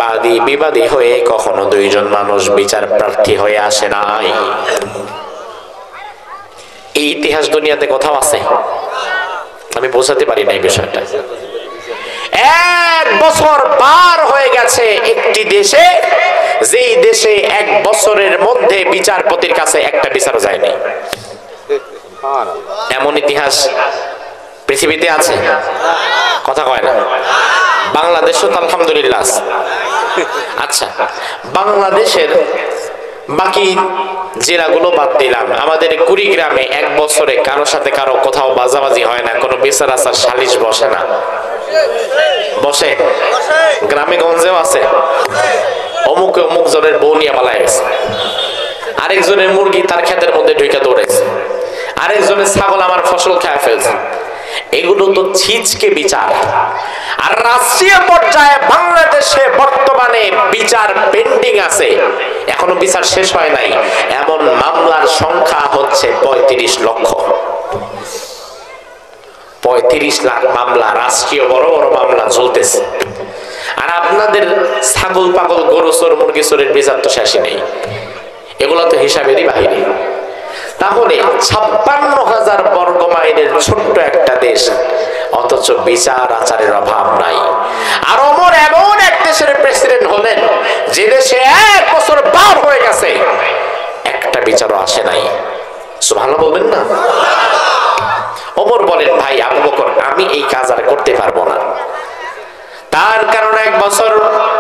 [SPEAKER 1] বাদী বিবাদী হয়ে কখনো 2 জন মানুষ বিচার প্রার্থী হয়ে আসে নাই। এই ইতিহাস দুনিয়াতে কোথাও আছে? আমি বোঝাতে পারি না এই বিষয়টা। 1 বছর পার হয়ে গেছে একটি দেশে, যেই দেশে 1 বছরের মধ্যে বিচারপতির কাছে একটা বিচারও যায়নি। এমন ইতিহাস পৃথিবীতে আছে? কথা কয় না। বাংলাদেশও তো আলহামদুলিল্লাহ আছে। আচ্ছা, বাংলাদেশের বাকি জেলাগুলো বাদ দিলাম, আমাদের কুড়িগ্রামে 1 বছরে কারোর সাথে কারো কোথাও বাজাবাজি হয় না, কোনো বিচার আচার সালিশ বসে না? বসে? গ্রামে গঞ্জেও আছে। অমুক অমুক জনের বউ নিয়ে পালায় গেছে, আরেকজনের মুরগি তার ক্ষেতের মধ্যে ঢুকে দৌড়েছে, আরেকজনের ছাগল আমার ফসল খেয়ে ফেলছে। এগুলো তো ছিচকে বিচার। আর রাষ্ট্রীয় পর্যায়ে বাংলাদেশে বর্তমানে বিচার পেন্ডিং আছে, এখনো বিচার শেষ হয় নাই, এমন মামলার সংখ্যা হচ্ছে 35 লক্ষ। 35 লাখ মামলা, রাষ্ট্রীয় বড় বড় মামলা চলতেছে। আর আপনাদের ছাগল পাগল গরু চোর মুরগি চোরের বিচার তো শেষই নেই, এগুলো তো হিসাবেরই বাহিরে। তাহলে 56,000 বর্গ মাইলের ছোট্ট একটা দেশ, অথচ বিচার আচারের অভাব নাই। আর ওমর এমন এক দেশের প্রেসিডেন্ট হলেন যে দেশে 1 বছর পার হয়ে গেছে, একটা বিচারও আসে নাই। সুবহানাল্লাহ বলবেন না? ওমর বলেন, ভাই আবু বকর, আমি এই কাজ আর করতে পারবো না। তার কারণ 1 বছর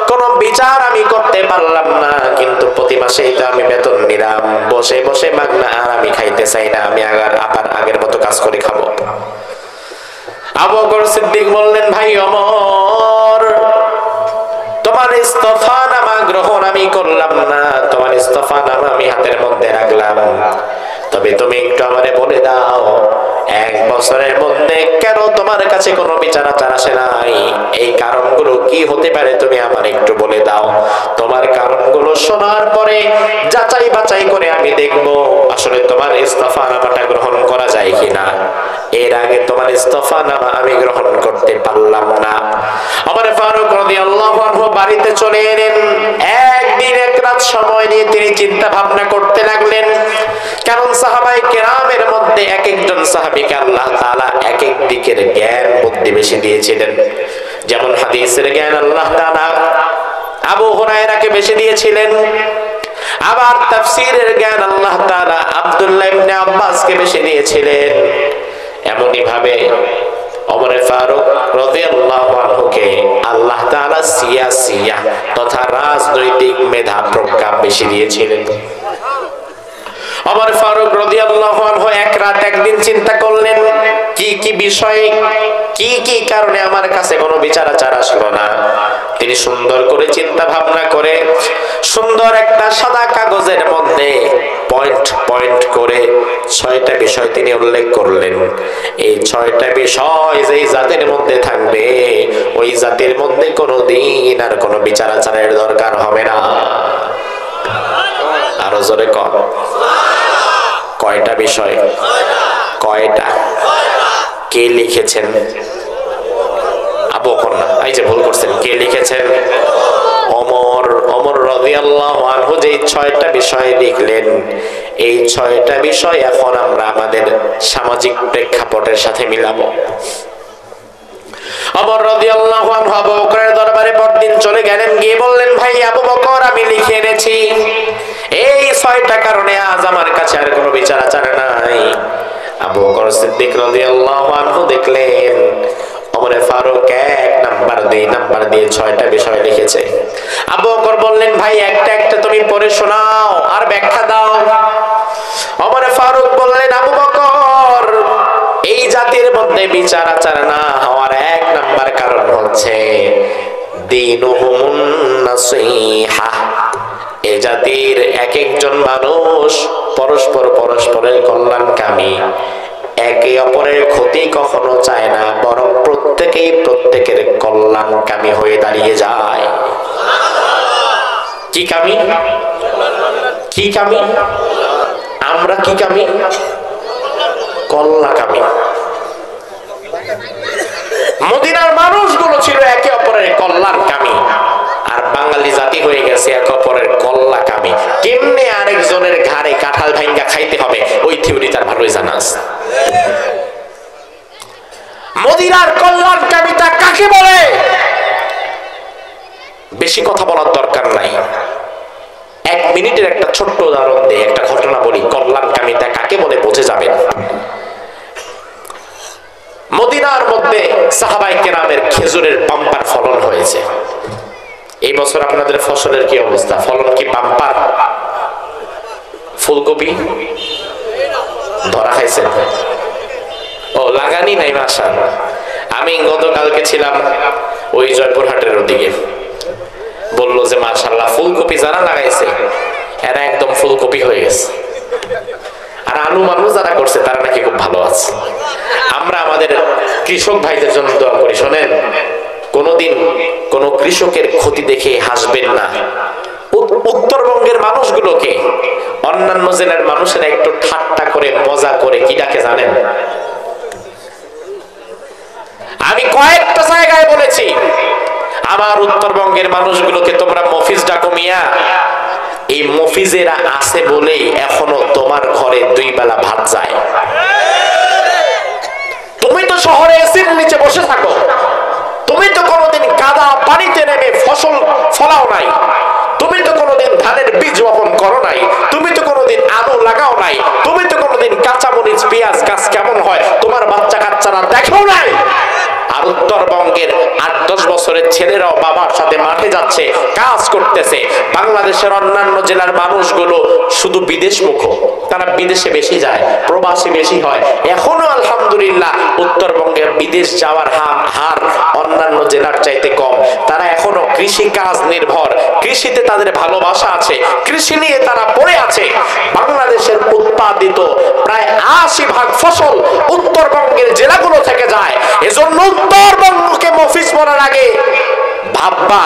[SPEAKER 1] কোন বিচার আমি করতে পারলাম না, কিন্তু প্রতি মাসে এটা আমি বেতন নিলাম, বসে বসে মাগনা, আর আমি খাইতে চাই না, আমি আবার আগের মতো কাজ করে খাবো। আবু বকর সিদ্দিক বললেন, ভাই ওমর, তোমার ইস্তফানামা গ্রহণ আমি করলাম না, তোমার ইস্তফানামা আমি হাতের মধ্যে রাখলাম, তবে তুমি একটু আমারে বলে দাও 1 বছরের মধ্যে কেন তোমার কাছে কোনো বিচার আচার আসে নাই? এই কারণগুলো কি হতে পারে তুমি আমার একটু বলে দাও। তোমার কারণগুলো শোনার পরে যাচাই বাছাই করে আমি দেখব আসলে তোমার ইস্তফানামাটা গ্রহণ করা যায় কিনা। এর আগে তোমার ইস্তফানামা আমি গ্রহণ করতে পারলাম না। ওমর ফারুক রাদিয়াল্লাহু আনহু বাড়িতে চলে এলেন। 1 দিন 1 রাত সময় নিয়ে তিনি চিন্তা ভাবনা করতে লাগলেন, কারণ সাহাবায়ে কেরামের মধ্যে এক একজন সাহাবীকে আল্লাহ তাআলা এক এক দিকের জ্ঞান বুদ্ধি বেশি দিয়েছিলেন। যেমন হাদিসের জ্ঞান আল্লাহ তাআলা আবু হুরায়রাকে বেশি দিয়েছিলেন, আবার তাফসীরের জ্ঞান আল্লাহ তাআলা আব্দুল্লাহ ইবনে আব্বাসকে বেশি দিয়েছিলেন। এমনই ভাবে ওমর ফারুক রাদিয়াল্লাহু আনহুকে আল্লাহ তাআলা সিয়াসিয়া তথা রাজনৈতিক মেধা প্রজ্ঞা বেশি দিয়েছিলেন। ওমর ফারুক রাদিয়াল্লাহু আনহু এক রাত একদিন চিন্তা করলেন, কি কি বিষয়ে কি কি কারণে আমার কাছে কোনো বিচার আচার আসলো না। তিনি সুন্দর করে চিন্তা ভাবনা করে সুন্দর একটা সাদা কাগজের মধ্যে পয়েন্ট পয়েন্ট করে 6টা বিষয় তিনি উল্লেখ করলেন। এই 6টা বিষয় যেই জাতির মধ্যে থাকবে ওই জাতির মধ্যে কোনোদিন আর কোনো বিচার আচারের দরকার হবে না। আরো জোরে কর। কয়টা বিষয়? কয়টা? কে লিখেছেন? আবু বকর না, এই যে ভুল করছেন, কে লিখেছেন? ওমর। ওমর রাদিয়াল্লাহু আনহু যে 6টা বিষয় লিখলেন, এই 6টা বিষয় এখন আমরা আমাদের সামাজিক প্রেক্ষাপটের সাথে মিলাবো। ওমর রাদিয়াল্লাহু আনহু আবু বকরের দরবারে পরদিন চলে গেলেন, গিয়ে বললেন, ভাই আবু বকর, আমি লিখে এনেছি এই 6টা কারণে আজ আমার কাছে আর কোনো বিচার আচার নাই। আবু বকর সিদ্দিক রাদিয়াল্লাহু আনহু দেখলেন ওমর ফারুক 1 নাম্বার 2 নাম্বার দিয়ে 6টা বিষয় লিখেছে। আবু বকর বললেন, ভাই একটা একটা তুমি পড়ে শোনাও আর ব্যাখ্যা দাও। ওমর ফারুক বললেন, আবু বকর, এই জাতির মধ্যে বিচার আচার না হওয়ার 1 নাম্বার কারণ হচ্ছে দীনুহুমুন নাসিহা। এই জাতির এক একজন মানুষ পরস্পরের কল্যাণকামী, একে অপরের ক্ষতি কখনো চায় না, বরং প্রত্যেকেই প্রত্যেকের কল্যাণকামী হয়ে দাঁড়িয়ে যায়। কি কামী? কি কামী? আমরা কি কামী? কল্যাণকামী। মদিনার মানুষগুলো ছিল একে অপরের কল্যাণকামী, আর বাঙালি জাতি হয়ে গেছে একে অপরের কল্যাণকামী। কেমনে আরেকজনের ঘাড়ে কাঁঠাল ভাঙ্গা খাইতে হবে ওই থিওরি তার ভালোই জানা আছে। মদিনার কল্যাণকামিতা কাকে বলে? বেশি কথা বলার দরকার নাই, 1 মিনিটের একটা ছোট্ট উদাহরণ দিয়ে একটা ঘটনা বলি, কল্যাণকামিতা কাকে বলে বুঝে যাবেন। মদিনার মধ্যে সাহাবায়ে কেরামের খেজুরের বাম্পার ফলন হয়েছে। এই বছর আপনাদের ফসলের কি অবস্থা? ফলন কি বাম্পার? ফুলকপি ধরা খাইছে? ও লাগানি নাই? মাশাআল্লাহ। আমি গতকালকে ছিলাম ওই জয়পুরহাটের ওদিকে, বললো যে মাশাআল্লাহ ফুলকপি যারা লাগাইছে এরা একদম ফুলকপি হয়ে গেছে, আর আলু মানুষ যারা করছে তারা নাকি খুব ভালো আছে। আমরা আমাদের কৃষক ভাইদের জন্য দোয়া করি। শোনেন, কোনদিন কোন কৃষকের ক্ষতি দেখে হাসবেন না। উত্তরবঙ্গের মানুষগুলোকে অন্যান্য জেলার মানুষেরা একটু ঠাট্টা করে মজা করে কি ডাকে জানেন? আমি কয়েকটা জায়গায় বলেছি আমার উত্তরবঙ্গের মানুষগুলোকে তোমরা মফিজ ডাকো মিয়া। এই মফিজেরা আছে বলেই এখনো তোমার ঘরে 2 বেলা ভাত যায়। তুমি তো শহরে এসির নিচে বসে থাকো, তুমি তো কোনোদিন কাদা পানিতে নেমে ফসল ফলাও নাই, তুমি তো কোনোদিন ধানের বীজ বপন করো নাই, তুমি তো কোনোদিন আলু লাগাও নাই, তুমি তো কোনোদিন কাঁচামরিচ পেঁয়াজ গাছ কেমন হয় তোমার বাচ্চা কাচ্চারা দেখো নাই। আর উত্তরবঙ্গের 8-10 বছরের ছেলেরাও বাবার সাথে মাঠে যাচ্ছে, কাজ করতেছে। বাংলাদেশের অন্যান্য জেলার মানুষগুলো শুধু বিদেশমুখ, তারা বিদেশে বেশি যায়, প্রবাসী বেশি হয়। এখনো আলহামদুলিল্লাহ উত্তরবঙ্গের বিদেশ যাওয়ার হার অন্যান্য জেলার চাইতে কম। তারা এখনো কৃষি কাজ নির্ভর, কৃষিতে তাদের ভালোবাসা আছে, কৃষি নিয়ে তারা পড়ে আছে। বাংলাদেশের উৎপাদিত প্রায় 80% ফসল উত্তরবঙ্গের জেলাগুলো থেকে যায়। এজন্য উত্তরবঙ্গকে মফিজ বলার আগে ভাববা,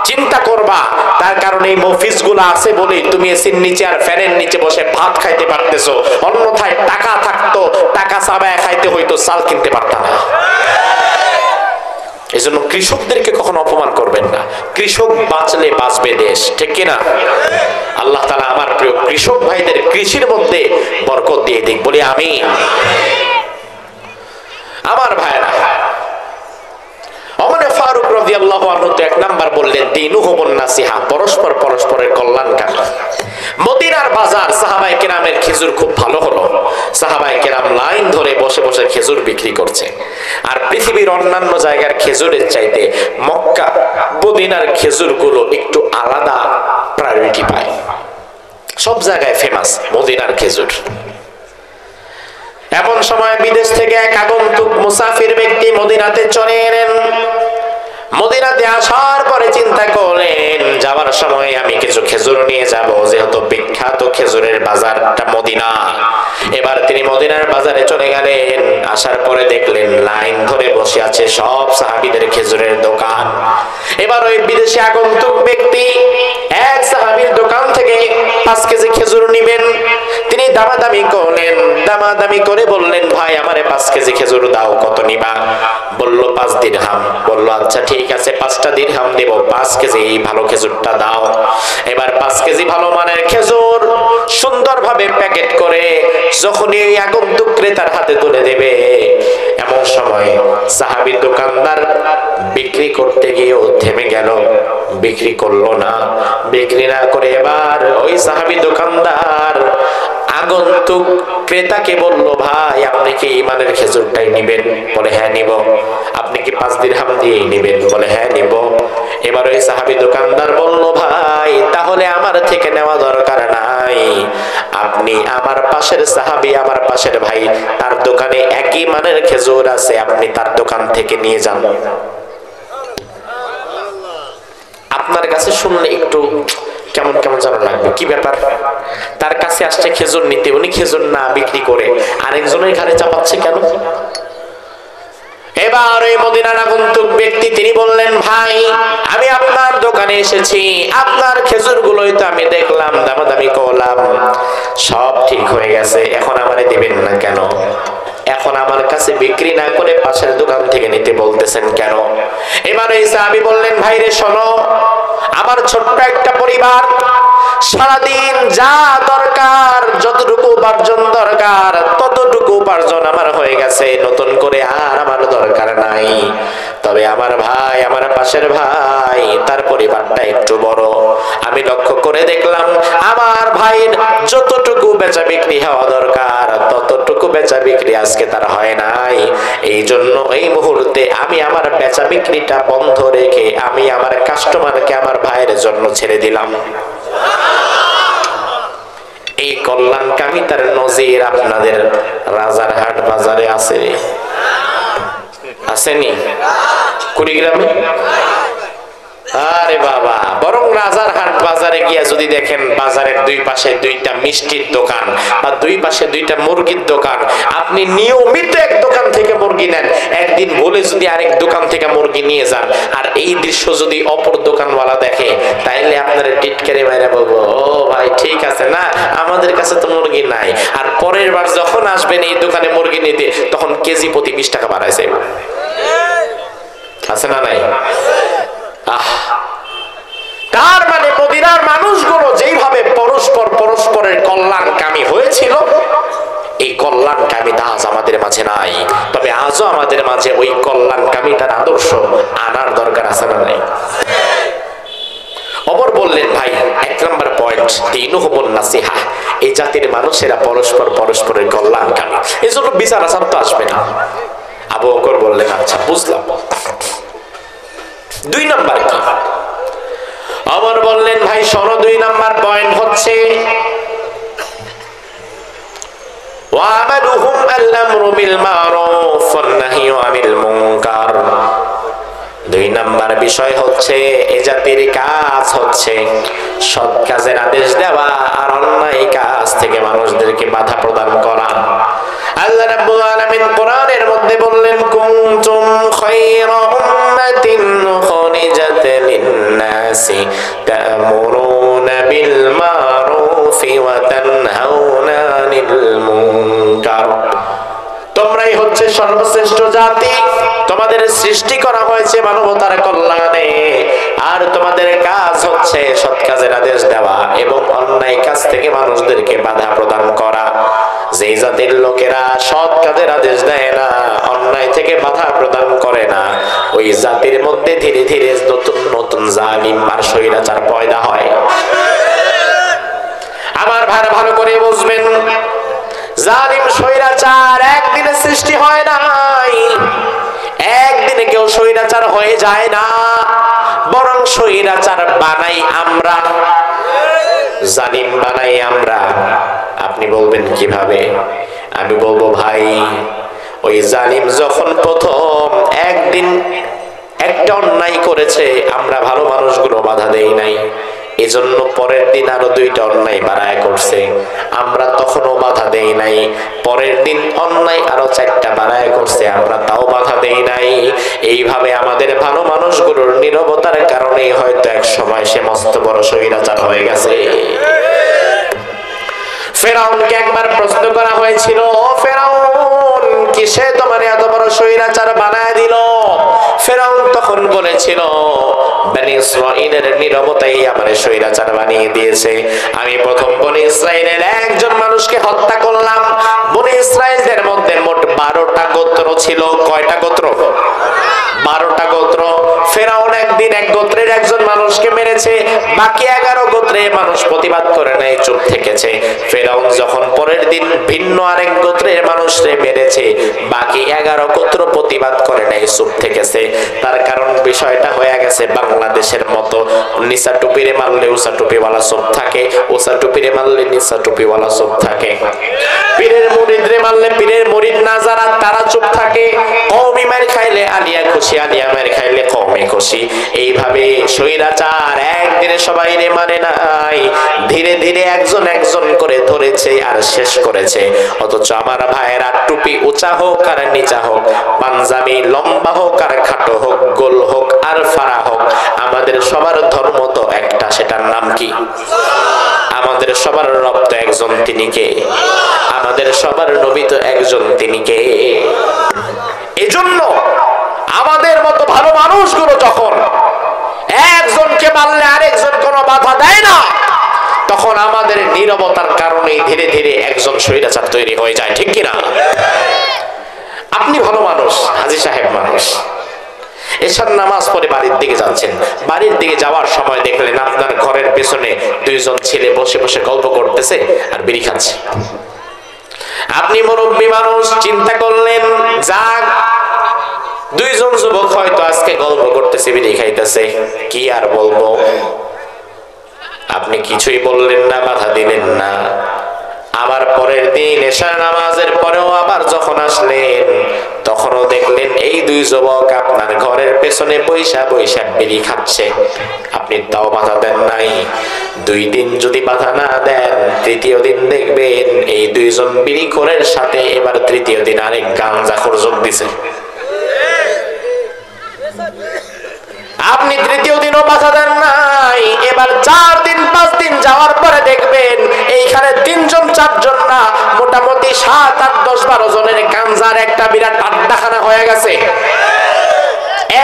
[SPEAKER 1] চিন্তা করবা। তার কারণে এই মফিজ গুলো আছে বলে তুমি এসির নিচে আর ফ্যানের নিচে বসে ভাত খাইতে পারতেছো। অন্যথায় টাকা থাকতো, টাকা চাবায় খাইতে হইতো, চাল কিনতে পারতাম না। এজন্য কৃষকদেরকে কখনো অপমান করবেন না। কৃষক বাঁচলে বাঁচবে দেশ, ঠিক কিনা? আল্লাহ তাআলা আমার প্রিয় কৃষক ভাইদের কৃষির মধ্যে বরকত দিয়ে দিক, বলি আমিন। আমার ভাইরা, ওমর ফারুক রাদিয়াল্লাহু আনহু তো এক নাম্বার বললেন দীনুহুমুন নাসিহা, পরস্পর পরস্পরের কল্যাণকারী। মদিনার বাজার সাহাবায়ে কেরামের খেজুর খুব ভালো হলো। সাহাবায়ে কেরাম লাইন ধরে বসে বসে খেজুর বিক্রি করছে। আর পৃথিবীর অন্যান্য জায়গার খেজুরের চাইতে মক্কা মদিনার খেজুরগুলো একটু আলাদা প্রায়োরিটি পায়। সব জায়গায় ফেমাস মদিনার খেজুর। এমন সময় বিদেশ থেকে এক আগন্তুক মুসাফির ব্যক্তি মদিনাতে চলে এলেন। মদিনাতে আসার পরে চিন্তা করলেন যাওয়ার সময় আমি কিছু খেজুর নিয়ে যাব, যেহেতু বিখ্যাত খেজুরের বাজারটা মদিনা। এবার তিনি মদিনার বাজারে চলে গেলেন। আসার পরে দেখলেন লাইন ধরে বসে আছে সব সাহাবীদের খেজুরের দোকান। এবার ওই বিদেশি আগন্তুক ব্যক্তি এক সাহাবীর দোকান থেকে 5 কেজি খেজুর নেবেন। তিনি দামাদামি করলেন, দামাদামি করে বললেন ভাই আমারে 5 কেজি খেজুর দাও, কত নিবা? বলল 5 দিরহাম। বলল আচ্ছা ঠিক আছে 5টা দিরহাম দেব, 5 কেজি ভালো খেজুরটা দাও। এবার 5 কেজি ভালো মানের খেজুর সুন্দরভাবে প্যাকেট করে যখনই ওই আগন্তুক ক্রেতার হাতে তুলে দেবে, এমন সময় সাহাবী দোকানদার বিক্রি করতে গিয়েও থেমে গেল, বিক্রি করলো না। বিক্রি না করে এবার ওই সাহাবী দোকানদার আগন্তুক ক্রেতাকে বলল ভাই আপনি কি ইমানের খেজুরটাই নেবেন? বলে হ্যাঁ নিব। আপনি কি 5 দিরহাম দিয়েই নেবেন? বলে হ্যাঁ নিব। এবার ওই সাহাবী দোকানদার বলল ভাই তাহলে আমার থেকে নেওয়া দরকার নাই, আপনি আমার পাশের সাহাবী, আমার পাশের ভাই, তার দোকানে একই মানের খেজুর আছে, আপনি তার দোকান থেকে নিয়ে যান। আপনার কাছে শুনলে একটু কেমন কেমন যেন লাগবে, কি ব্যাপার? তার কাছে আসছে খেজুর নিতে, উনি খেজুর না বিক্রি করে আরেকজনের ঘাড়ে চাপাচ্ছে কেন? এবার ওই মদিনার আগন্তুক ব্যক্তি তিনি বললেন ভাই আমি আপনার দোকানে এসেছি, আপনার খেজুর গুলোই তো আমি দেখলাম, দামাদামি করলাম, সব ঠিক হয়ে গেছে, এখন আমারে দিবেন না কেন? এখন আমার কাছে বিক্রি না করে পাশের দোকান থেকে নিতে বলতেছেন কেন? এবার এই সাহাবী বললেন ভাই রে শোনো, আমার ছোট্ট একটা পরিবার, সারাদিন যা দরকার, যতটুকু উপার্জন দরকার ততটুকু উপার্জন আমার হয়ে গেছে, নতুন করে আর আমার দরকার নাই। তবে আমার ভাই, আমার পাশের ভাই, তার পরিবারটা একটু বড়, আমি লক্ষ্য করে দেখলাম আমার ভাইয়ের যতটুকু বেচা বিক্রি হওয়া দরকার ততটুকু বেচা বিক্রি আজকে তার হয় নাই। এই জন্য এই মুহূর্তে আমি আমার বেচা বিক্রিটা বন্ধ রেখে আমি আমার কাস্টমারকে আমার ভাইয়ের জন্য ছেড়ে দিলাম। এই কল্যাণকামিতার নজির আপনাদের রাজারহাট বাজারে আছে, আসেনি? কুড়িগ্রামে? আরে বাবা, বরং রাজারহাট বাজারে গিয়া যদি দেখেন বাজারের দুই পাশে 2টা মিষ্টির দোকান বা দুই পাশে 2টা মুরগির দোকান, আপনি নিয়মিত এক দোকান থেকে মুরগি নেন, একদিন বলে যদি আরেক দোকান থেকে মুরগি নিয়ে যান, আর এই দৃশ্য যদি অপর দোকানওয়ালা দেখে, তাইলে আপনারা টিটকারি মাইরা বলবো ও ভাই ঠিক আছে না, আমাদের কাছে তো মুরগি নাই। আর পরের বার যখন আসবেন এই দোকানে মুরগি নিতে, তখন কেজি প্রতি 20 টাকা বাড়াইছে, আছে না নাই? তার মানে মদিনার মানুষগুলো যেইভাবে পরস্পর পরস্পরের কল্যাণকামী হয়েছিল, এই কল্যাণকামিতা আজ আমাদের মাঝে নাই। তবে আজও আমাদের মাঝে ওই কল্যাণকামিতার আদর্শ আনার দরকার আছে না নাই? অমর বললেন ভাই 1 নম্বর পয়েন্ট দীনুহুমুন নাসিহা, এই জাতির মানুষেরা পরস্পর পরস্পরের কল্যাণকামী, এজন্য বিচার আসার তো আসবে না। আবু বকর বললেন আচ্ছা বুঝলাম। 2 নম্বর কি? ওমর বললেন ভাই শোনো, 2 নম্বর পয়েন্ট হচ্ছে ওয়ামালুহুম আল-আমরু বিল মারুফ ওয়ান নাহয়ু আনিল মুনকার। 2 নম্বর বিষয় হচ্ছে এই জাতির কাজ হচ্ছে সৎ কাজের আদেশ দেওয়া আর অন্যায় কাজ থেকে মানুষদেরকে বাধা প্রদান করা। আল্লাহ রাব্বুল আলামিন কোরআনের মধ্যে বললেন কুনতুম খায়রা উম্মাতিন উখরিজাত লিন-নাসি তা'মুরুনা বিল মারুফি ওয়া তানহাউনা আনিল মুনকার। তোমরাই হচ্ছে সর্বশ্রেষ্ঠ জাতি, তোমাদের সৃষ্টি করা হয়েছে মানবতার কল্যাণে, আর তোমাদের কাজ হচ্ছে সৎ কাজের আদেশ দেওয়া এবং অন্যায় কাজ থেকে মানুষদেরকে বাধা প্রদান করা। যেই জাতির লোকেরা সৎ কাজের আদেশ দেয় না, অন্যায় থেকে বাধা প্রদান করে না, ওই জাতির মধ্যে ধীরে ধীরে নতুন নতুন জালিম আর স্বৈরাচার পয়দা হয়। আমার ভাইরা ভালো করে বুঝবেন, জালিম স্বৈরাচার একদিনে সৃষ্টি হয় নাই, একদিনে কেউ স্বৈরাচার হয়ে যায় না, বরং স্বৈরাচার বানাই আমরা, জালিম বানাই আমরা। আপনি বলবেন কিভাবে? আমি বলবো ভাই, ওই জালিম যখন প্রথম একদিন একটা অন্যায় করেছে, আমরা ভালো মানুষগুলো বাধা দেই নাই, এজন্য পরের দিন আরো দুইটা অন্যায় বাড়ায় করছে, আমরা তখনও বাধা দেই নাই। পরের দিন অন্যায় আরো চারটা বাড়ায় করছে, আমরা তাও বাধা দেই নাই। এইভাবে আমাদের ভালো মানুষগুলোর নীরবতার কারণে হয়তো এক সময় সে মস্ত বড় স্বৈরাচার হয়ে গেছে। ফেরাউনকে একবার প্রশ্ন করা হয়েছিল, ফেরাউন কিসে তোমার এত বড় স্বৈরাচার বানায় দিল? ফেরাউন তখন বলেছিল, বনি ইসরাঈলের নীরবতাই আমার স্বৈরাচার বানিয়ে দিয়েছে। আমি প্রথম বনি ইসরাঈলের একজন মানুষকে হত্যা করলাম। বনি ইসরাঈলদের মধ্যে মোট 12টা গোত্র ছিল। কয়টা গোত্র? 12টা গোত্র। ফেরাউন একদিন এক গোত্রের একজন মানুষকে মেরেছে, বাকি 11 গোত্রের মানুষ প্রতিবাদ করে নাই, চুপ থেকেছে। ফেরাউন যখন পরের দিন ভিন্ন আরেক গোত্রের মানুষকে মেরেছে, বাকি 11 গোত্র প্রতিবাদ করে নাই, চুপ থেকেছে। তার কারণ বিষয়টা হয়ে গেছে বাংলাদেশের মতো, নিসা টুপিরে মারলে উষা টুপিওয়ালা চুপ থাকে, উষা টুপিরে মারলে নিসা টুপিওয়ালা চুপ থাকে, পীরের মুরিদরে মারলে পীরের মুরিদ না যারা তারা চুপ থাকে, কওমি মার খাইলে আলিয়া খুশি, আলিয়া মার খাইলে কওমি খুশি। এইভাবে স্বৈরাচার একদিনে সবাই রে মানে নাই, ধীরে ধীরে একজন একজন করে ধরেছে আর শেষ করেছে। অথচ আমার ভাইয়েরা, টুপি উঁচা হোক আর নিচা হোক, পাঞ্জাবি লম্বা হোক আর খাটো হোক, গোল হোক আর ফাড়া হোক, আমাদের সবার ধর্ম তো একটা, সেটার নাম কি? আমাদের সবার রব তো একজন, তিনি কে? আমাদের সবার নবী তো একজন, তিনি কে? এজন্য আমাদের মতো ভালো মানুষগুলো যখন একজনকে মারলে আরেকজন কোনো বাধা দেয় না, তখন আমাদের নীরবতার কারণে ধীরে ধীরে একজন স্বৈরাচার তৈরি হয়ে যায়, ঠিক কিনা? আপনি ভালো মানুষ, হাজী সাহেব মানুষ, এশার নামাজ পড়ে বাড়ির দিকে যাচ্ছেন, বাড়ির দিকে যাওয়ার সময় দেখলেন আপনার ঘরের পেছনে দুইজন ছেলে বসে বসে গল্প করতেছে আর বিড়ি খাচ্ছে। আপনি মুরব্বী মানুষ, চিন্তা করলেন যাক, দুইজন যুবক হয়তো আজকে গল্প করতেছে, বিড়ি খাইতেছে, কি আর বলবো। আপনি কিছুই বললেন না, বাধা দিলেন না। আবার পরের দিন এশার নামাজের পরেও আবার যখন আসলেন, তখনও দেখলেন এই দুই যুবক আপনার ঘরের পেছনে বৈশা বৈশা বিড়ি খাচ্ছে, আপনি তাও বাধা দেন নাই। 2 দিন যদি বাধা না দেন, তৃতীয় দিন দেখবেন এই দুইজন বিড়িখোরের সাথে এবার তৃতীয় দিন আরেক গাঞ্জাখোর যোগ দিছে। আপনি তৃতীয় দিনও বাধা দেন নাই, এবার 4 দিন 5 দিন যাওয়ার পরে দেখবেন এইখানে 3 জন 4 জন না, মোটামুটি 7 8 10 12 জনের গাঞ্জার একটা বিরাট আড্ডাখানা হয়ে গেছে।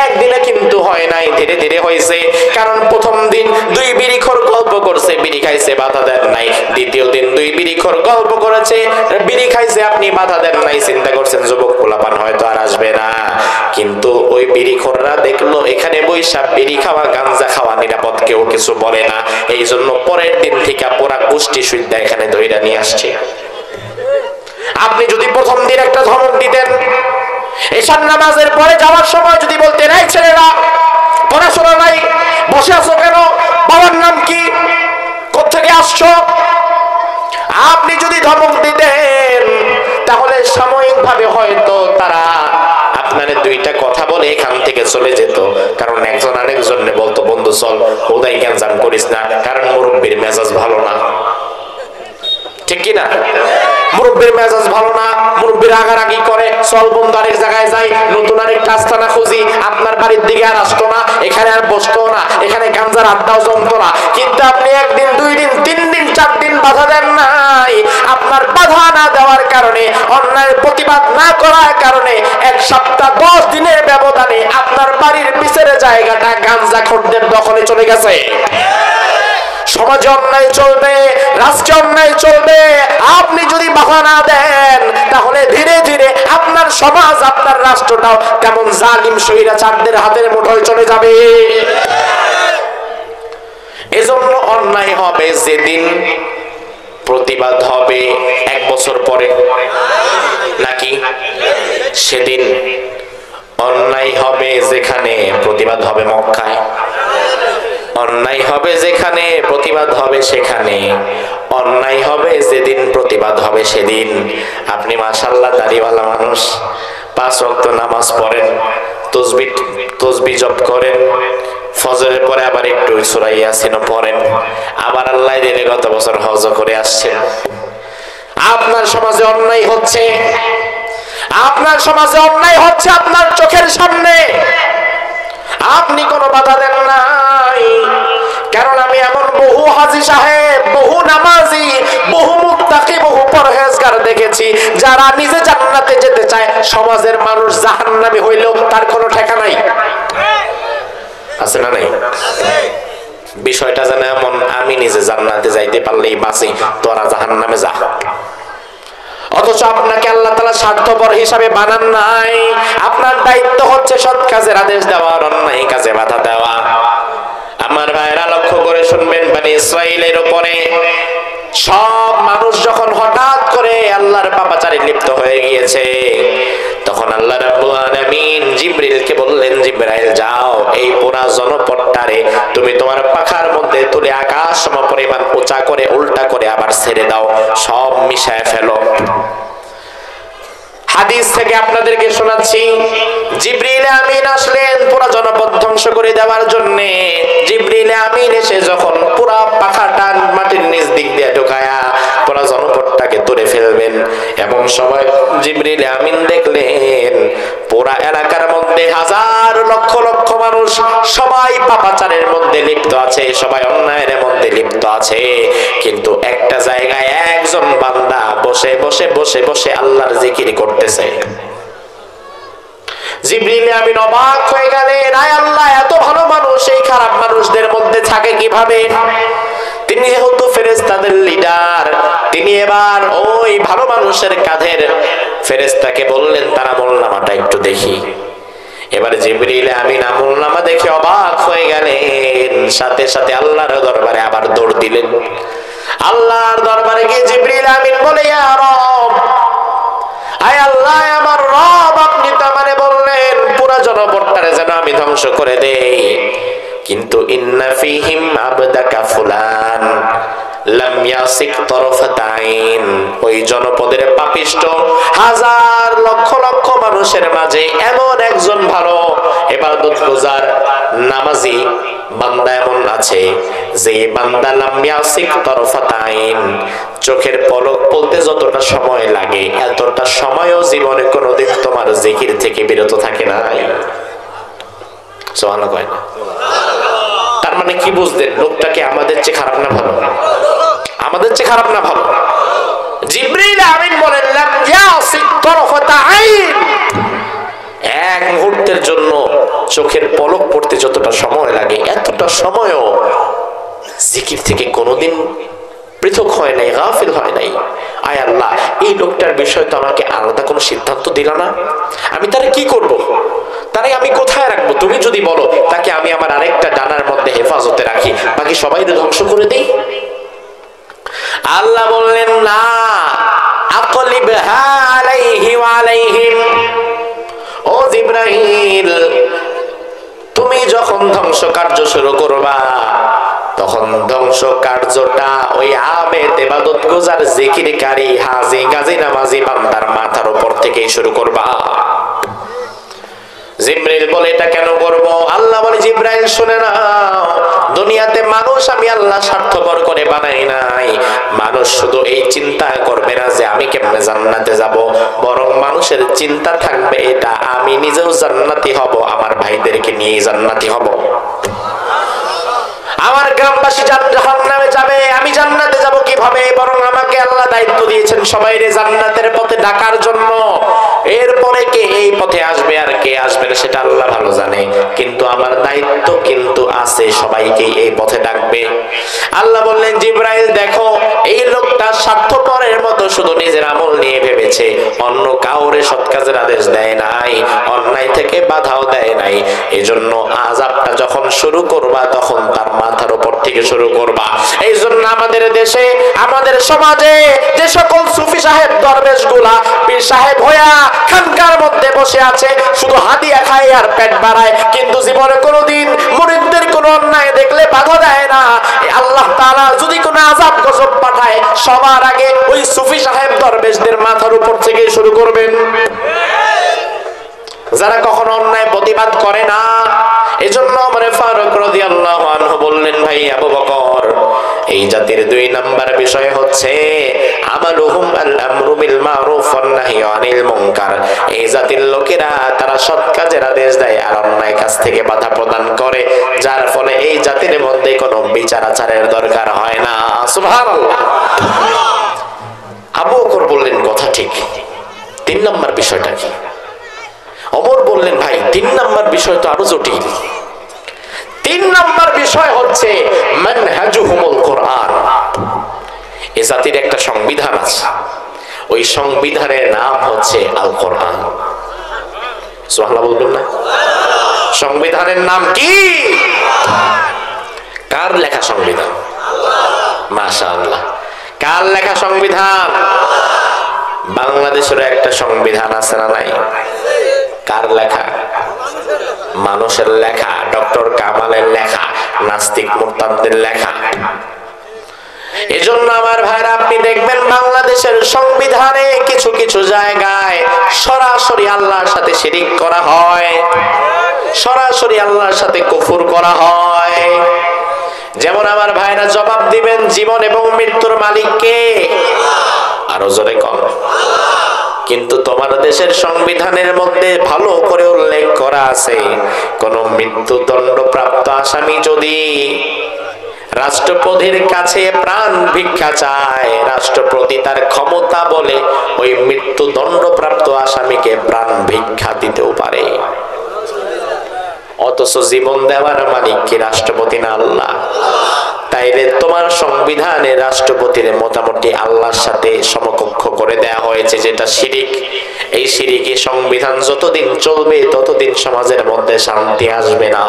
[SPEAKER 1] একদিনে কিন্তু হয় নাই, ধীরে ধীরে হয়েছে। কারণ প্রথম দিন 2 বিড়িখোর গল্প করছে, বিড়ি খাইছে, বাধা দেন নাই। দ্বিতীয় দিন 2 বিড়িখোর গল্প করেছে, বিড়ি খাইছে, আপনি বাধা দেন নাই। চিন্তা করছেন যুবক পোলাপান হয়তো আর আসবে না, কিন্তু ওই বিড়িখোররা দেখলো এখানে বৈশা বিড়ি খাওয়া গাঞ্জা খাওয়া নিরাপদ, কেউ কিছু বলে না। এই জন্য পরের দিন থেকে পুরা গোষ্ঠী সুদ্ধা এখানে ধইরা নিয়ে আসছে। আপনি যদি প্রথম দিন একটা ধমক দিতেন, এশার নামাজের পরে যাওয়ার সময় যদি বলতেন, এই ছেলেরা পড়াশোনা নাই, বসে আছো কেন, বাবার নাম কি, কোত্থেকে আসছো, আপনি যদি ধমক দিতেন, তাহলে সাময়িকভাবে হয়তো তারা আপনার 2টা কথা বলে এখান থেকে চলে যেত। কারণ একজন আরেকজনে বলতো, বন্ধু চল ওদাই গ্যাঞ্জাম করিস না, কারণ মুরব্বীর মেজাজ ভালো না, ঠিক কিনা? মুরব্বীর মেজাজ ভালো না, মুরব্বী রাগারাগি করে, চল বন্ধু আরেক জায়গায় যাই, নতুন আরেকটা আস্তানা খুঁজি। আপনার বাড়ির দিকে আর আসতো না, এখানে আর বসতো না, এখানে গাঞ্জার আড্ডাও জমতো না। কিন্তু আপনি 1 দিন 2 দিন 3 দিন 4 দিন বাধা দেন নাই। আপনার বাধা না দেওয়ার কারণে, অন্যায়ের প্রতিবাদ না করার কারণে 1 সপ্তাহ 10 দিনের ব্যবধানে আপনার বাড়ির পিছের জায়গাটা গাঞ্জাখোরদের দখলে চলে গেছে। সমাজে অন্যায় চলবে, রাষ্ট্রে অন্যায় চলবে, আপনি যদি বাধা না দেন তাহলে ধীরে ধীরে আপনার সমাজ, আপনার রাষ্ট্রটাও কেমন জালিম স্বৈরাচারদের হাতের মুঠোয় চলে যাবে। এজন্য অন্যায় হবে যেদিন, প্রতিবাদ হবে 1 বছর পরে নাকি সেদিন। অন্যায় হবে যেখানে, প্রতিবাদ হবে মক্কায়। অন্যায় হবে যেখানে, প্রতিবাদ হবে সেখানে। অন্যায় হবে যেদিন, প্রতিবাদ হবে সেদিন। আপনি মাশাআল্লাহ দাড়িওয়ালা মানুষ, 5 ওয়াক্ত নামাজ পড়েন, তসবিহ জপ করেন, ফজরের পরে আবার একটু সূরা ইয়াসিন পড়েন, আবার আল্লাহ দিলে গত বছর হজ করে আসছেন। আপনার সমাজে অন্যায় হচ্ছে, আপনার সমাজে অন্যায় হচ্ছে আপনার চোখের সামনে, আপনি কোনো বাধা দেন নাই। কারণ আমি এমন বহু হাজী সাহেব, বহু নামাজি, বহু মুত্তাকি, বহু পরহেজগার দেখেছি যারা নিজে জান্নাতে যেতে চায়, সমাজের মানুষ জাহান্নামী হইলেও তার কোনো ঠেকা নাই। আছে না নাই? বিষয়টা যেন এমন, আমি নিজে জান্নাতে যাইতে পারলেই বাঁচি, তোরা জাহান্নামে যা। অথচ আপনাকে আল্লাহ তাআলা স্বার্থপর হিসাবে বানান নাই। আপনার দায়িত্ব হচ্ছে সৎ কাজের আদেশ দেওয়া, অন্যায় কাজে বাধা দেওয়া। আমার ভাইরা লক্ষ্য করে শুনবেন, বনি ইসরাইলের উপরে সব মানুষ যখন হঠাৎ করে আল্লাহর পাপাচারে লিপ্ত হয়ে গিয়েছে, তখন আল্লাহ রাব্বুল আলামিন জিবরিলকে বললেন, জিবরাইল যাও, এই পুরা জনপদটারে তুমি তোমার পাখার মধ্যে তুলে আকাশ সমপরিমাণ উঁচা করে উল্টা করে আবার ছেড়ে দাও, সব মিশায় ফেলো। হাদিস থেকে আপনাদেরকে শোনাচ্ছি, জিবরিল আমিন আসলেন পুরা জনপদ ধ্বংস করে দেওয়ার জন্য। জিবরিল আমিন এসে যখন পুরা পাখাটা মাটির নিচ দিক দিয়ে ঢোকায়া পুরা জনপদটাকে তুলে ফেলবেন, এবং সবাই জিবরিল আমিন দেখলেন পুরা এলাকার মধ্যে হাজার লক্ষ লক্ষ মানুষ সবাই পাপাচারের মধ্যে লিপ্ত আছে, সবাই অন্যায়ের মধ্যে লিপ্ত আছে, কিন্তু একটা জায়গায় একজন বান্দা বসে বসে বসে বসে আল্লাহর জিকির করতেছে। জিবরিল আমিন অবাক হয়ে গেলেন, আয় আল্লাহ, এত ভালো মানুষ এই খারাপ মানুষদের মধ্যে থাকে কিভাবে? তিনি যেহেতু ফেরেশতাদের লিডার, তিনি এবার ওই ভালো মানুষের কাঁধের ফেরেশতাকে বললেন, তার আমলনামাটা একটু দেখি। এবার জিবরিল আমিন আমলনামা দেখে অবাক হয়ে গেলেন, সাথে সাথে আল্লাহর দরবারে আবার দৌড় দিলেন। আল্লাহর দরবারে গিয়ে জিবরিল আমিন বলে, ইয়া রব, আয় আল্লাহ আমার রব, আপনি তো আমারে বললেন পুরা জনপদটারে যেন আমি ধ্বংস করে দেই, কিন্তু ইন্না ফীহিম আবদাকা ফুলান লাম ইয়াসিক তরফাত আইন, ওই জনপদের পাপিষ্ট হাজার লক্ষ লক্ষ মানুষের মাঝে এমন একজন ভালো ইবাদতগুজার নামাজি বান্দা এমন আছে যে বান্দা লাম ইয়াসিক তরফাত আইন, চোখের পলক পড়তে যতটা সময় লাগে এতটা সময়ও জীবনে কোনোদিন তোমার জিকির থেকে বিরত থাকে না। সুবহানাল্লাহ কয় না? তার মানে কি বুঝলেন? লোকটাকে আমাদের চেয়ে খারাপ না ভালো? আমাদের চেয়ে খারাপ না ভালো? জিবরিল আমিন বলেন, লাম ইয়াসিক তরফাত আইন, এক মুহূর্তের জন্য চোখের পলক পড়তে যতটা সময় লাগে এতটা সময়ও জিকির থেকে কোনোদিন পৃথক হয় নাই, গাফিল হয় নাই। আয় আল্লাহ, এই লোকটার বিষয় তো আমাকে আলাদা কোনো সিদ্ধান্ত দিল না, আমি তারে কি করব? তারে আমি কোথায় রাখবো? তুমি যদি বলো তাকে আমি আমার আরেকটা ডানার মধ্যে হেফাজতে রাখি, বাকি সবাই ধ্বংস করে দেই। আল্লাহ বললেন, না, আকলিবহা আলাইহি ওয়া আলাইহিম, ও জিবরাইল, তুমি যখন ধ্বংস কার্য শুরু করবা তখন ধ্বংস কার্যটা ওই আবেদ ইবাদত গুজার জিকিরকারী হাজী গাজী নামাজি বান্দার মাথার উপর থেকেই শুরু করবা। জিবরাইল বলে, এটা কেন করব? আল্লাহ বলে, জিবরাইল শুনে নাও, দুনিয়াতে মানুষ আমি আল্লাহ স্বার্থপর করে বানাই নাই। মানুষ শুধু এই চিন্তা করবে না যে আমি কেমনে জান্নাতে যাব, বরং মানুষের চিন্তা থাকবে এটা আমি নিজেও জান্নাতি হব, আমার ভাইদেরকে নিয়ে জান্নাতি হব। আমার গ্রামবাসী জাহান্নামে যাবে, আমি জান্নাতে যাব কিভাবে? বরং আমাকে আল্লাহ দায়িত্ব দিয়েছেন সবাইরে জান্নাতের পথে ডাকার জন্য। এরপরে কে এই পথে আসবে আর কে আসবে না সেটা আল্লাহ ভালো জানে, কিন্তু আমার দায়িত্ব কিন্তু আছে সবাইকে এই পথে ডাকবে। আল্লাহ বললেন, জিবরাইল দেখো, এই লোকটা স্বার্থপরের মতো শুধু নিজের আমল নিয়ে ভেবেছে, অন্য কাউরে সৎ কাজের আদেশ দেয় নাই, অন্যায় থেকে বাধাও দেয় নাই। এজন্য আযাবটা যখন শুরু করবা তখন তার মাথার উপর থেকে শুরু করবা। এই জন্য আমাদের দেশে, আমাদের সমাজে যে সকল সুফি সাহেব দরবেশ গুলা পীর সাহেব হইয়া খানকার মধ্যে বসে আছে, শুধু হাদিয়া খায় আর পেট বাড়ায়, কিন্তু জীবনে কোনোদিন মুরিদদের কোনো অন্যায় দেখলে বাধা দেয় না। আল্লাহ তাআলা যদি কোনো আযাব গজব পাঠায়, সবার আগে ওই সুফি সাহেব দরবেশদের মাথার উপর থেকে শুরু করবেন, যারা কখনো অন্যায় প্রতিবাদ করে না। এজন্য ওমর ফারুক রাদিয়াল্লাহু আনহু বললেন, ভাই আবু বকর, এই জাতির 2 নাম্বার বিষয় হচ্ছে আমালুহুম আল আমরু বিল মারুফ ওয়ান নাহয়ু আনিল মুনকার। এই জাতির লোকেরা তারা সৎ কাজের আদেশ দেয় আর অন্যায় কাজ থেকে বাধা প্রদান করে, যার ফলে এই জাতির মধ্যে কোনো বিচার আচারের দরকার হয় না। সুবহানাল্লাহ। আবু বকর বললেন, কথা ঠিক। 3 নাম্বার বিষয়টা কি? ওমর বললেন, ভাই 3 নাম্বার বিষয় তো আরো জটিল। 3 নাম্বার বিষয় হচ্ছে মানহাজুহুমুল কোরআন। এই জাতির একটা সংবিধান আছে, ওই সংবিধানের নাম হচ্ছে আল কোরআন। সুবহানাল্লাহ বলবেন না? সংবিধানের নাম কি? কার লেখা সংবিধান? মাশাআল্লাহ। কার লেখা সংবিধান? বাংলাদেশের একটা সংবিধান আছে না নাই? কার লেখা? মানুষের লেখা, ডক্টর কামালের লেখা, নাস্তিক মুরতাদদের লেখা। এজন্য আমার ভাইরা, আপনি দেখবেন বাংলাদেশের সংবিধানে কিছু কিছু জায়গায় সরাসরি আল্লাহর সাথে শিরিক করা হয়, সরাসরি আল্লাহর সাথে কুফর করা হয়। যেমন আমার ভাইরা জবাব দিবেন, জীবন এবং মৃত্যুর মালিক কে? আরো জোরে কম। কিন্তু তোমার দেশের সংবিধানের মধ্যে ভালো করে উল্লেখ করা আছে, কোন মৃত্যুদণ্ডপ্রাপ্ত আসামি যদি রাষ্ট্রপতির কাছে প্রাণ ভিক্ষা চায়, রাষ্ট্রপতি তার ক্ষমতা বলে ওই মৃত্যুদণ্ডপ্রাপ্ত আসামিকে প্রাণ ভিক্ষা দিতেও পারে। অথচ জীবন দেওয়ার মালিক কি রাষ্ট্রপতি না আল্লাহ? তাইলে তোমার সংবিধানে রাষ্ট্রপতির মোটামুটি আল্লাহর সাথে সমকক্ষ করে দেয়া হয়েছে, যেটা শিরিক। এই শিরিকি সংবিধান যতদিন চলবে ততদিন সমাজের মধ্যে শান্তি আসবে না।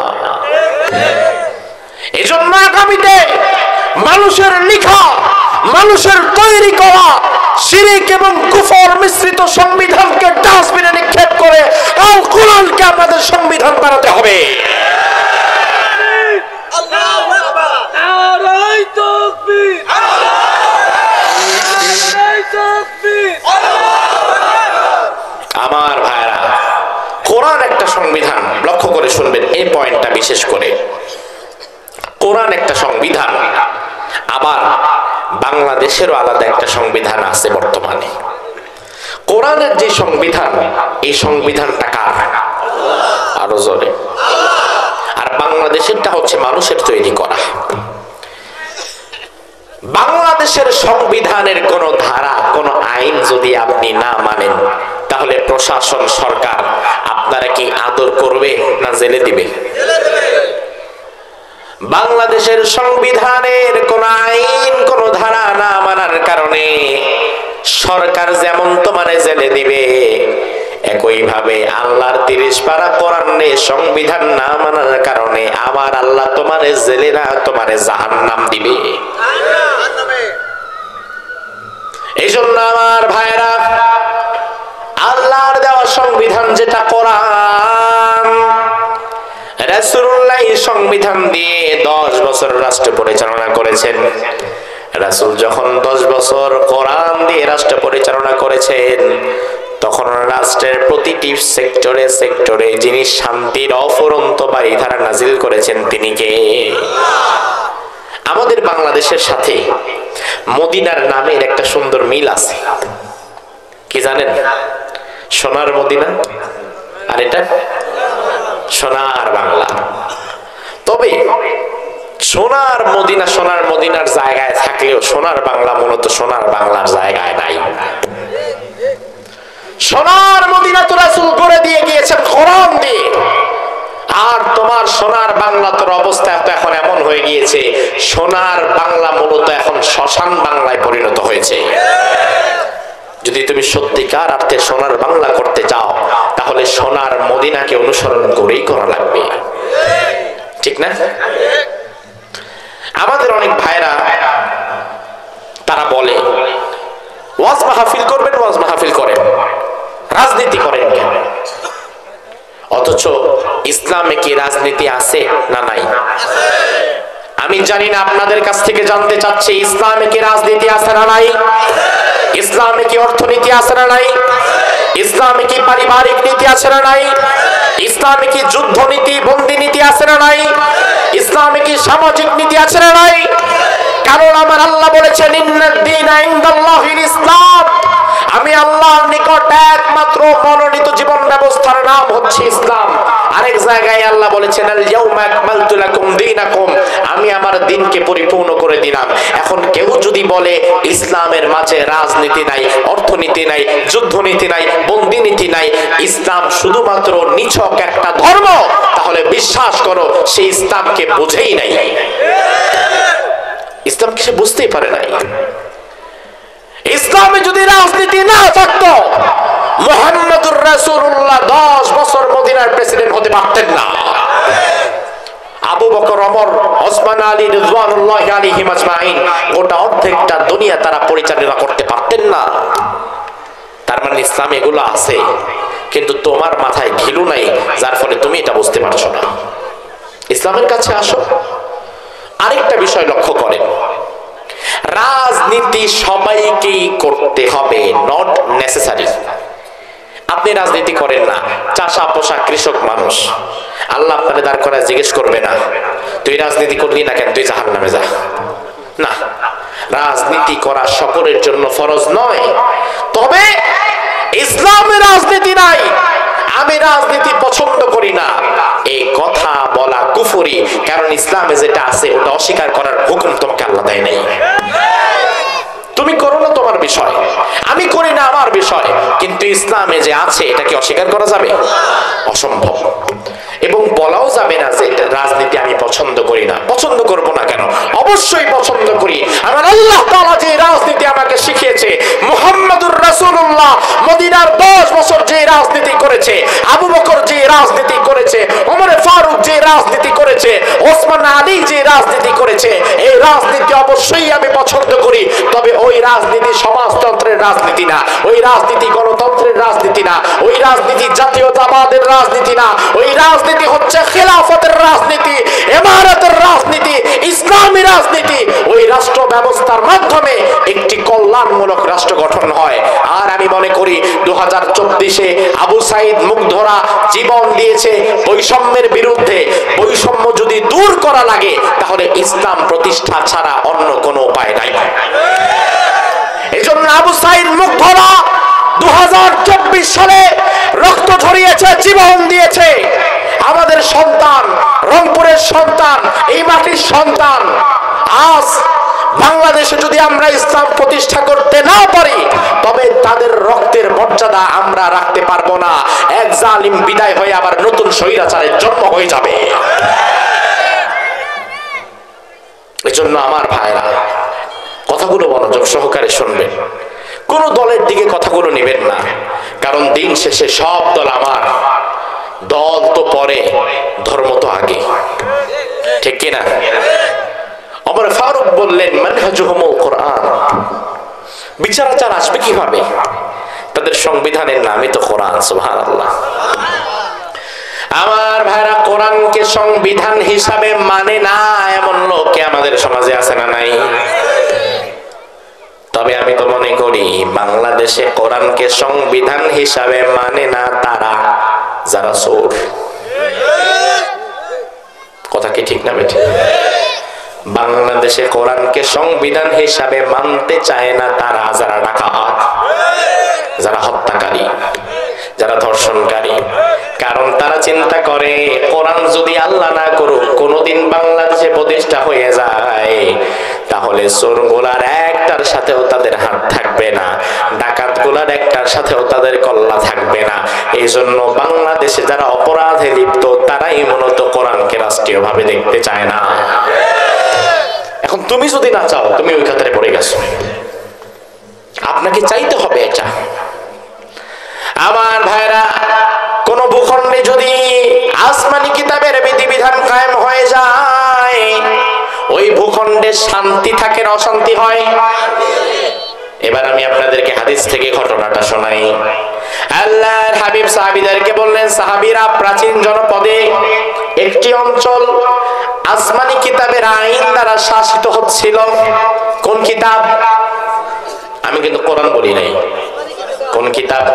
[SPEAKER 1] এজন্য আগামীতে মানুষের লেখা, মানুষের তৈরি করা শিরিক এবং কুফর মিশ্রিত সংবিধানকে ডাস্টবিনে নিক্ষেপ করে আল কোরআনকে আমাদের সংবিধান বানাতে হবে। আমার ভাইরা, কোরআন একটা সংবিধান, লক্ষ্য করে শুনবেন এই পয়েন্টটা বিশেষ করে। কোরআন একটা সংবিধান, আবার বাংলাদেশেরও আলাদা একটা সংবিধান আছে বর্তমানে। কোরআনের যে সংবিধান, এই সংবিধানটা কার? আরো জোরে। আর বাংলাদেশেরটা হচ্ছে মানুষের তৈরি করা। বাংলাদেশের সংবিধানের কোন ধারা, কোন আইন যদি আপনি না মানেন, তাহলে প্রশাসন, সরকার আপনারা কি আদর করবে না জেলে দিবে? বাংলাদেশের সংবিধানের কোন আইন, কোন ধারা না মানার কারণে সরকার যেমন তোমারে জেলে দিবে, একই ভাবে আল্লাহর 30 পারা কোরআনে সংবিধান না মানার কারণে আমার আল্লাহ তোমারে জেলে না, তোমারে জাহান্নাম দিবে। এই জন্য আমার ভাইরা, আল্লাহর দেওয়া সংবিধান যেটা কোরআন, রাসূলুল্লাহ সংবিধান দিয়ে 10 বছর রাষ্ট্র পরিচালনা করেছেন। রাসূল যখন 10 বছর কোরআন দিয়ে রাষ্ট্র পরিচালনা করেছেন, তখন রাষ্ট্রের প্রতিটি সেক্টরে সেক্টরে যিনি শান্তির অফুরন্ত বারিধারা নাজিল করেছেন তিনি কে? আমাদের বাংলাদেশের সাথে মদিনার নামের একটা সুন্দর মিল আছে, কি জানেন? সোনার মদিনা, আর এটা সোনার বাংলা। তবে সোনার মদিনার জায়গায় থাকলেও সোনার বাংলা মূলত সোনার বাংলার জায়গায় নাই। সোনার মদিনা তো রাসূল করে দিয়ে গিয়েছেন কোরআন দিয়ে, আর তোমার সোনার বাংলা তোর অবস্থা তো এখন এমন হয়ে গিয়েছে, সোনার বাংলা মূলত এখন শ্মশান বাংলায় পরিণত হয়েছে। যদি তুমি সত্যিকার অর্থে সোনার বাংলা করতে চাও, তাহলে সোনার মদিনাকে অনুসরণ করেই করা লাগবে, ঠিক না? আমাদের অনেক ভাইরা তারা বলে ওয়াজ মাহফিল করবেন, ওয়াজ মাহফিল করেন, রাজনীতি করেন কেন? অথচ ইসলামে কি রাজনীতি আছে না নাই? আমি জানি না, আপনাদের কাছ থেকে জানতে চাচ্ছি, ইসলামে কি রাজনীতি আছে না নাই? ইসলামে কি অর্থনীতি আছে না নাই? ইসলামে কি পারিবারিক নীতি আছে না নাই? ইসলামে কি যুদ্ধ নীতি, বন্দী নীতি আছে না নাই? ইসলামে কি সামাজিক নীতি আছে না নাই? কারণ আমার আল্লাহ বলেছেন ইন্নাদ-দীনা ইনদাল্লাহিল ইসলাম, আমি আল্লাহর নিকট একমাত্র মনোনীত জীবন ব্যবস্থার নাম হচ্ছে ইসলাম। আরেক জায়গায় আল্লাহ বলেছেন আল ইয়াউমা আকমালতু লাকুম দীনাকুম, আমি আমার দ্বীনকে পরিপূর্ণ করে দিলাম। এখন কেউ যদি বলে ইসলামের মাঝে রাজনীতি নাই, অর্থনীতি নাই, যুদ্ধনীতি নাই, বন্দী নীতি নাই, ইসলাম শুধুমাত্র নিছক একটা ধর্ম, তাহলে বিশ্বাস করো সে ইসলামকে বুঝেই নাই, ইসলামকে সে বুঝতেই পারে নাই। ইসলামে যদি রাজনীতি না থাকতো, মুহাম্মদুর রাসূলুল্লাহ 10 বছর মদিনার প্রেসিডেন্ট হতে পারতেন না। আবু বকর, ওমর, ওসমান, আলী রিজওয়ানুল্লাহি আলাইহিম আজমাইন গোটা অর্ধেকটা দুনিয়া তারা পরিচালনা করতে পারতেন না। তার মানে ইসলামে এগুলো আছে, কিন্তু তোমার মাথায় ঘিলু নাই, যার ফলে তুমি এটা বুঝতে পারছো না। ইসলামের কাছে আসো। আরেকটা বিষয় লক্ষ্য করেন, রাজনীতি সবাইকেই করতে হবে, নট নেসেসারি। আপনি রাজনীতি করেন না, চাষা পোষা কৃষক মানুষ, আল্লাহ আপনাকে দাঁড় করায় জিজ্ঞেস করবে না তুই রাজনীতি করলি না কেন, তুই জাহান্নামে যা। না, রাজনীতি করা সকলের জন্য ফরজ নয়। তবে ইসলামে রাজনীতি নাই, আমি রাজনীতি পছন্দ করি না, এই কথা বলা কুফরি। কারণ ইসলামে যেটা আছে ওটা অস্বীকার করার হুকুম তোমাকে আল্লাহ দেয় নাই। তুমি করো না, তোমার বিষয়, আমি করি না, আমার বিষয়। কিন্তু ইসলামে যে আছে এটা কি অস্বীকার করা যাবে? অসম্ভব। এবং বলাও যাবে না যে রাজনীতি আমি পছন্দ করি না। পছন্দ করব না কেন? অবশ্যই পছন্দ করি। আমার আল্লাহ তাআলা যে রাজনীতি আমাকে শিখিয়েছে, মুহাম্মদুর রাসূলুল্লাহ মদিনার 10 বছর যে রাজনীতি করেছে, আবু বকর যে রাজনীতি করেছে, ওমর ফারুক যে রাজনীতি করেছে, ওসমান আলী যে রাজনীতি করেছে, এই রাজনীতি অবশ্যই আমি পছন্দ করি। তবে ওই রাজনীতি সমাজতন্ত্রের রাজনীতি না, ওই রাজনীতি গণতন্ত্রের রাজনীতি না, ওই রাজনীতি জাতীয়তাবাদের রাজনীতি না, ওই রাজনীতি হচ্ছে খেলাফতের রাজনীতি, ইমারতের রাজনীতি, ইসলামী রাজনীতি। ওই রাষ্ট্র ব্যবস্থার মাধ্যমে একটি কল্যাণমূলক রাষ্ট্র গঠন হয়। আর আমি মনে করি 2024-এ আবু সাইদ মুগ্ধরা জীবন দিয়েছে বৈষম্যের বিরুদ্ধে। বৈষম্য যদি দূর করা লাগে, তাহলে ইসলাম প্রতিষ্ঠা ছাড়া অন্য কোনো উপায় নাই। এজন্য আবু সাইদ মুগ্ধরা 2024 সালে রক্ত ঝরিয়েছে, জীবন দিয়েছে। আমাদের সন্তান, রংপুরের সন্তান, এই মাটির সন্তান, আজ বাংলাদেশে যদি আমরা ইসলাম প্রতিষ্ঠা করতে না পারি, তবে তাদের রক্তের মর্যাদা আমরা রাখতে পারবো না। এক জালিম বিদায় হয়ে আবার নতুন স্বৈরাচারের জন্ম হয়ে যাবে। এজন্য আমার ভাইরা, কথাগুলো মনোযোগ সহকারে শুনবেন, কোন দলের দিকে কথাগুলো নেবেন না। কারণ দিন শেষে সব দল আমার, দল তো পরে, ধর্ম তো আগে, ঠিক কিনা? ওমর ফারুক বললেন মানহাজুহুমুল কোরআন, বিচার আচার আসবে কিভাবে? তাদের সংবিধানের নামই তো কোরআন। সুবহানাল্লাহ। আমার ভাইরা, কোরআনকে সংবিধান হিসাবে মানে না এমন লোক আমাদের সমাজে আছে না নাই? তবে আমি তো মনে করি বাংলাদেশে কোরআনকে সংবিধান হিসাবে মানে না তারা যারা চোর। কথা কি ঠিক না বেঠিক? বাংলাদেশে কোরআনকে সংবিধান হিসাবে মানতে চায় না তারা যারা ডাকাত, যারা হত্যাকারী, যারা ধর্ষণকারী। কারণ কারণ তারা চিন্তা করে কোরআন যদি আল্লাহ না করুক কোনোদিন বাংলাদেশে প্রতিষ্ঠা হয়ে যায়, তাহলে চোরগুলার একটার সাথেও তাদের হাত থাকবে না, ডাকাতগুলার একটার সাথেও তাদের কল্লা থাকবে না। এই জন্য বাংলাদেশে যারা অপরাধে লিপ্ত তারাই মূলত কোরআনকে রাষ্ট্রীয়ভাবে দেখতে চায় না। এখন তুমি যদি না চাও, তুমি ওই কাতারে পড়ে গেছো, আপনাকে চাইতে হবে এটা। আমার ভাইরা, কোন ভূখণ্ডে যদি আসমানি কিতাবের বিধিবিধান কায়েম হয়ে যায়, ওই ভূখণ্ডে শান্তি থাকে না অশান্তি হয়? এবার আমি আপনাদেরকে হাদিস থেকে ঘটনাটা শোনাই। আল্লাহর হাবিব সাহাবীদেরকে বললেন, সাহাবীরা, প্রাচীন জনপদে একটি অঞ্চল আসমানি কিতাবের আইন দ্বারা শাসিত হচ্ছিল। কোন কিতাব? আমি কিন্তু কোরআন বলি নাই। কোন কিতাব?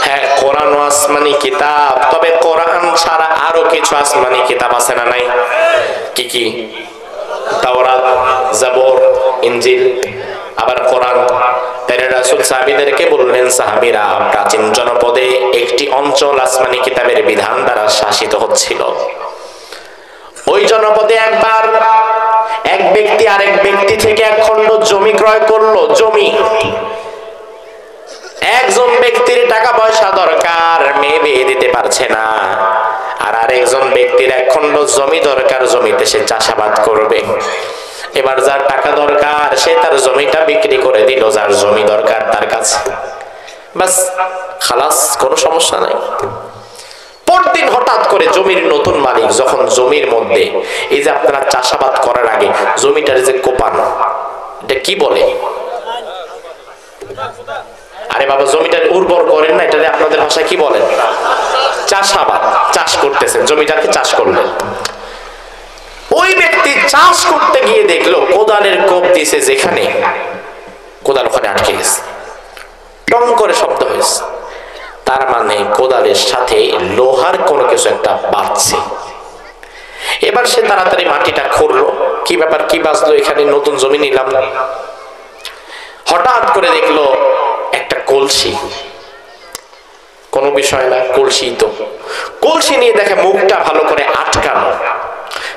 [SPEAKER 1] হ্যাঁ, কোরআন ও আসমানি কিতাব। তবে কোরআন ছাড়া আরো কিছু আসমানি কিতাব আছে না নাই? কি কি? তাওরাত, জাবুর, ইনজিল, আবার কোরআন। তাই রাসূল সাহাবীদেরকে বললেন, সাহাবীরা, প্রাচীন জনপদে একটি অঞ্চল আসমানি কিতাবের বিধান দ্বারা শাসিত হচ্ছিল। ওই জনপদে একবার এক ব্যক্তি আরেক ব্যক্তি থেকে এক খণ্ড জমি ক্রয় করলো। জমি, একজন ব্যক্তির টাকা পয়সা দরকার, মেয়ে বিয়ে দিতে পারছে না, আর আরেকজন ব্যক্তির এক খণ্ড জমি দরকার, জমিতে সে চাষাবাদ করবে। এবার যার টাকা দরকার সে তার জমিটা বিক্রি করে দিল যার জমি দরকার তার কাছে, বাস খালাস, কোনো সমস্যা নাই। পরদিন হঠাৎ করে জমির নতুন মালিক যখন জমির মধ্যে, এই যে আপনারা চাষাবাদ করার আগে জমিটার যে কোপান, এটা কি বলে? আরে বাবা, জমিটার উর্বর করেন না, এটা আপনাদের ভাষায় কি বলেন? চাষাবাদ। চাষ করতেছেন, জমিটাকে চাষ করলেন। ওই ব্যক্তি চাষ করতে গিয়ে দেখলো কোদালের কোপ দিয়েছে যেখানে, কোদাল ওখানে আটকে গেছে, টং করে শব্দ হয়েছে। তার মানে কোদালের সাথে লোহার কোনো কিছু একটা বাজছে। এবার সে তাড়াতাড়ি মাটিটা খুঁড়লো, কি ব্যাপার, কি বাজলো এখানে, নতুন জমি নিলাম। হঠাৎ করে দেখলো একটা কলসি, কোনো বিষয় না, কলসি তো। কলসি নিয়ে দেখে মুখটা ভালো করে আটকানো।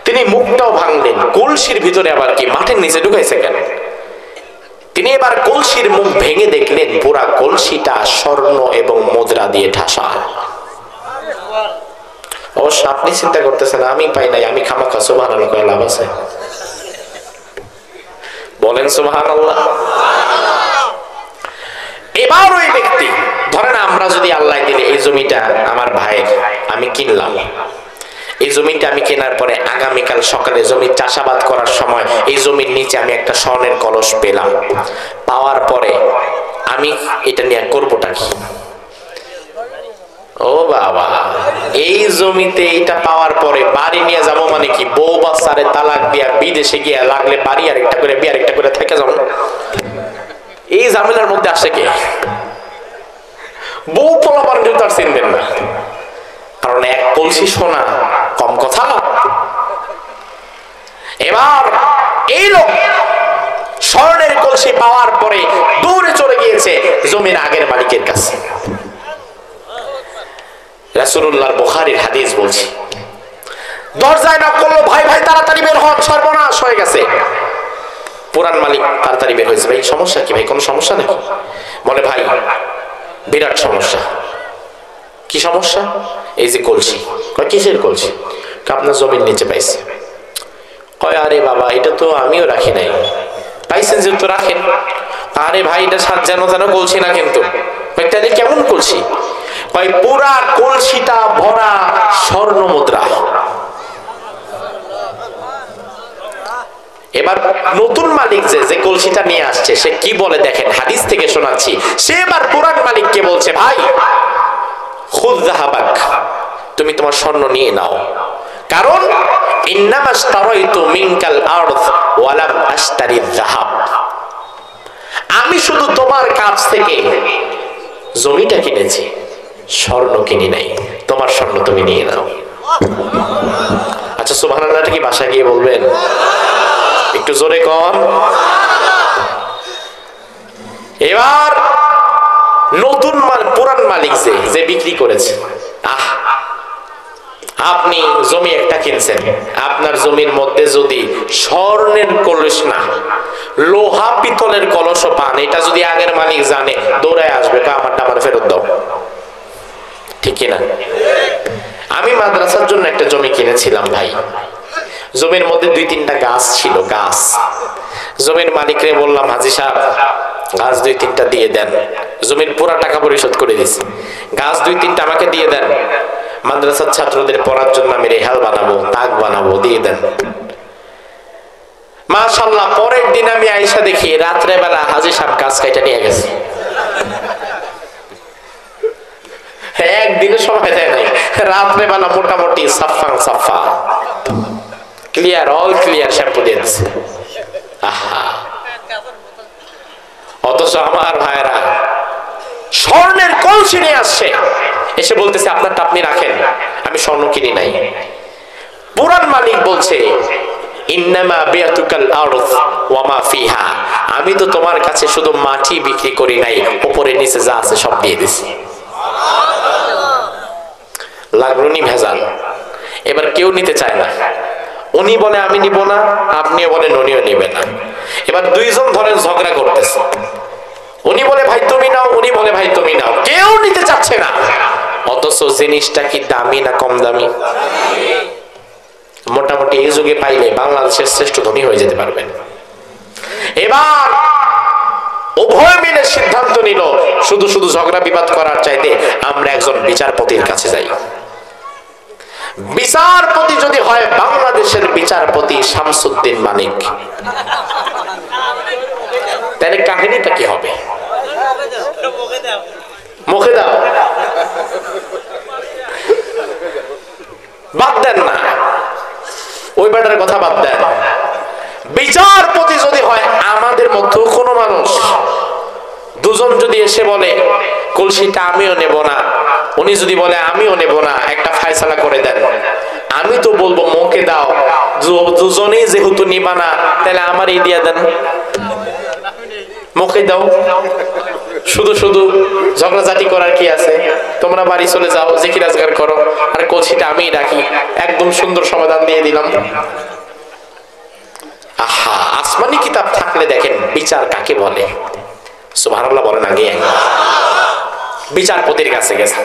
[SPEAKER 1] তিনি মুখটাও ভাঙলেন, কলসির ভিতরে আবার কি মাটির নিচে ঢুকাইছে কেন? তিনি এবার কলসির মুখ ভেঙে দেখলেন পুরা কলসিটা স্বর্ণ এবং মুদ্রা দিয়ে ঠাসা। অবশ্য আপনি চিন্তা করতেছেন আমি পাই নাই, আমি খামাখা সুবহানাল্লাহ কয়ে লাভ আছে? বলেন সুবহানাল্লাহ। এবার ওই ব্যক্তি, ধরেন আমরা যদি আল্লাহ দিলে এই জমিটা আমার ভাইয়ের, আমি কিনলাম, এই জমিটা আমি কেনার পরে আগামীকাল সকালে জমি চাষাবাদ করার সময় এই জমির নিচে আমি একটা স্বর্ণের কলস পেলাম। পাওয়ার পরে আমি এটা নিয়ে করবোটা কি? ও বাবা, এই জমিতে এটা পাওয়ার পরে বাড়ি নিয়ে যাবো মানে কি? বউ বাচ্চারে তালাক দিয়া বিদেশে গিয়া লাগলে বাড়ি আরেকটা করে বিয়ে আরেকটা করে থেকে যাবো। এই ঝামেলার মধ্যে আসে কে? বউ পোলাপান কেউ তার চিনবেন না, কারণ এক কলসি সোনা কম কথা। এবার এই লোক স্বর্ণের কলসি পাওয়ার পরে দৌড়ে চলে গিয়েছে জমির আগের মালিকের কাছে। রাসূলুল্লাহর বুখারীর হাদিস বলছি, দরজায় নক করলো, ভাই ভাই তাড়াতাড়ি বের হন, সর্বনাশ হয়ে গেছে। পুরান মালিক তাড়াতাড়ি বের হয়েছে, ভাই সমস্যা কি? ভাই কোনো সমস্যা নেই। বলে ভাই বিরাট সমস্যা। কি সমস্যা? এই যে কলসি। কয় কিসের কলসি? আপনার জমির নিচে পাইছে। কয় আরে বাবা, এটা তো আমিও রাখি নাই। পাইছেন যেহেতু রাখেন। আরে ভাই, এটা যেন যেন কলসি না কিন্তু। তাহলে কেমন কলসি? কয় পুরা কলসিটা ভরা স্বর্ণ মুদ্রা। এবার নতুন মালিক যে কলসিটা নিয়ে আসছে সে কি বলে দেখেন, হাদিস থেকে শোনাচ্ছি। সে এবার পুরান মালিককে বলছে, ভাই খুদ যাহাবাক, তুমি তোমার স্বর্ণ নিয়ে নাও, কারণ ইন্নামা আশতারাইতু মিনকাল আরদ ওয়া লাম আশতারি যাহাব, আমি শুধু তোমার কাছ থেকে জমিটা কিনেছি, স্বর্ণ কিনি নাই, তোমার স্বর্ণ তুমি নিয়ে নাও। আচ্ছা সুবহানাল্লাহটা কি বাসায় গিয়ে বলবেন? একটু জোরে কর। এবার নতুন পুরান মালিক যে বিক্রি করেছে, আপনি জমি একটা কিনছেন, আপনার জমির মধ্যে যদি স্বর্ণের কলস না লোহা পিতলের কলস পান, এটা যদি আগের মালিক জানে দৌড়ায় আসবে, আমারটা আমার ফেরত দাও। ঠিক কিনা? আমি মাদ্রাসার জন্য একটা জমি কিনেছিলাম ভাই, জমির মধ্যে 2-3টা গাছ ছিল, গাছ। জমির মালিকরে বললাম, হাজী সাহেব গাছ 2-3টা দিয়ে দেন। জমির পুরা টাকা পরিশোধ করে দিছি, গাছ 2-3টা আমাকে দিয়ে দেন, মাদ্রাসার ছাত্রদের পড়ার জন্য আমি রেহাল বানাবো, তাক বানাবো, দিয়ে দেন। মাশাআল্লাহ, পরের দিন আমি আয়েশা দেখি রাত্রে বেলা হাজী সাহেব গাছ কাইটা নিয়ে গেছে। একদিনে সময় দেয় নাই, রাত্রে বেলা মোটামুটি সাফা সাফা ক্লিয়ার, অল ক্লিয়ার শ্যাম্পু দিয়ে দিচ্ছে। আহা, অথচ আমার ভাইরা স্বর্ণের কলসি নিয়ে আসছে, এসে বলতেছে আপনারটা আপনি রাখেন, আমি স্বর্ণ কিনি নাই। পুরান মালিক বলছে ইন্নামা বিআতুকাল আরদ ওয়া মা ফিহা, আমি তো তোমার কাছে শুধু মাটি বিক্রি করি নাই, উপরে নিচে যা আছে সব দিয়ে দিছি। লাগলনি ভেজাল। এবার কেউ নিতে চায় না, উনি বলে আমি নিব না, আপনিও বলেন উনিও নিবে না। এবার দুইজন ধরেন ঝগড়া করতেছে, উনি বলে ভাই তুমি নাও, উনি বলে ভাই তুমি নাও, কেউ নিতে চাচ্ছে না। অথচ জিনিসটা কি দামি না কম দামি? মোটামুটি এই যুগে পাইলে বাংলাদেশের শ্রেষ্ঠ ধনী হয়ে যেতে পারবেন। এবার উভয় মিলে সিদ্ধান্ত নিল শুধু শুধু ঝগড়া বিবাদ করার চাইতে আমরা একজন বিচারপতির কাছে যাই। বিচারপতি যদি হয় বাংলাদেশের বিচারপতি শামসুদ্দিন মানিক, তাহলে কাহিনীটা কি হবে? মুখে দাও, বাদ দেন না, ওই ব্যাটার কথা বাদ দেন। বিচারপতি যদি হয় আমাদের মধ্যে কোনো মানুষ, দুজন যদি এসে বলে কলসিটা আমিও নেব না, উনি যদি বলে আমিও নেব না, একটা ফায়সালা করে দেন। আমি তো বলবো মুখে দাও, দুজনেই যেহেতু নিবা না তাহলে আমারই দিয়ে দেন, মুখে দাও। শুধু শুধু ঝগড়াঝাটি করার কি আছে? তোমরা বাড়ি চলে যাও, জিকির আজগার করো, আর কলসিটা আমিই রাখি, একদম সুন্দর সমাধান দিয়ে দিলাম। আহা, আসমানি কিতাব থাকলে দেখেন বিচার কাকে বলে। সুবহানাল্লাহ বলেন আগে। বিচারপতির কাছে গেছে,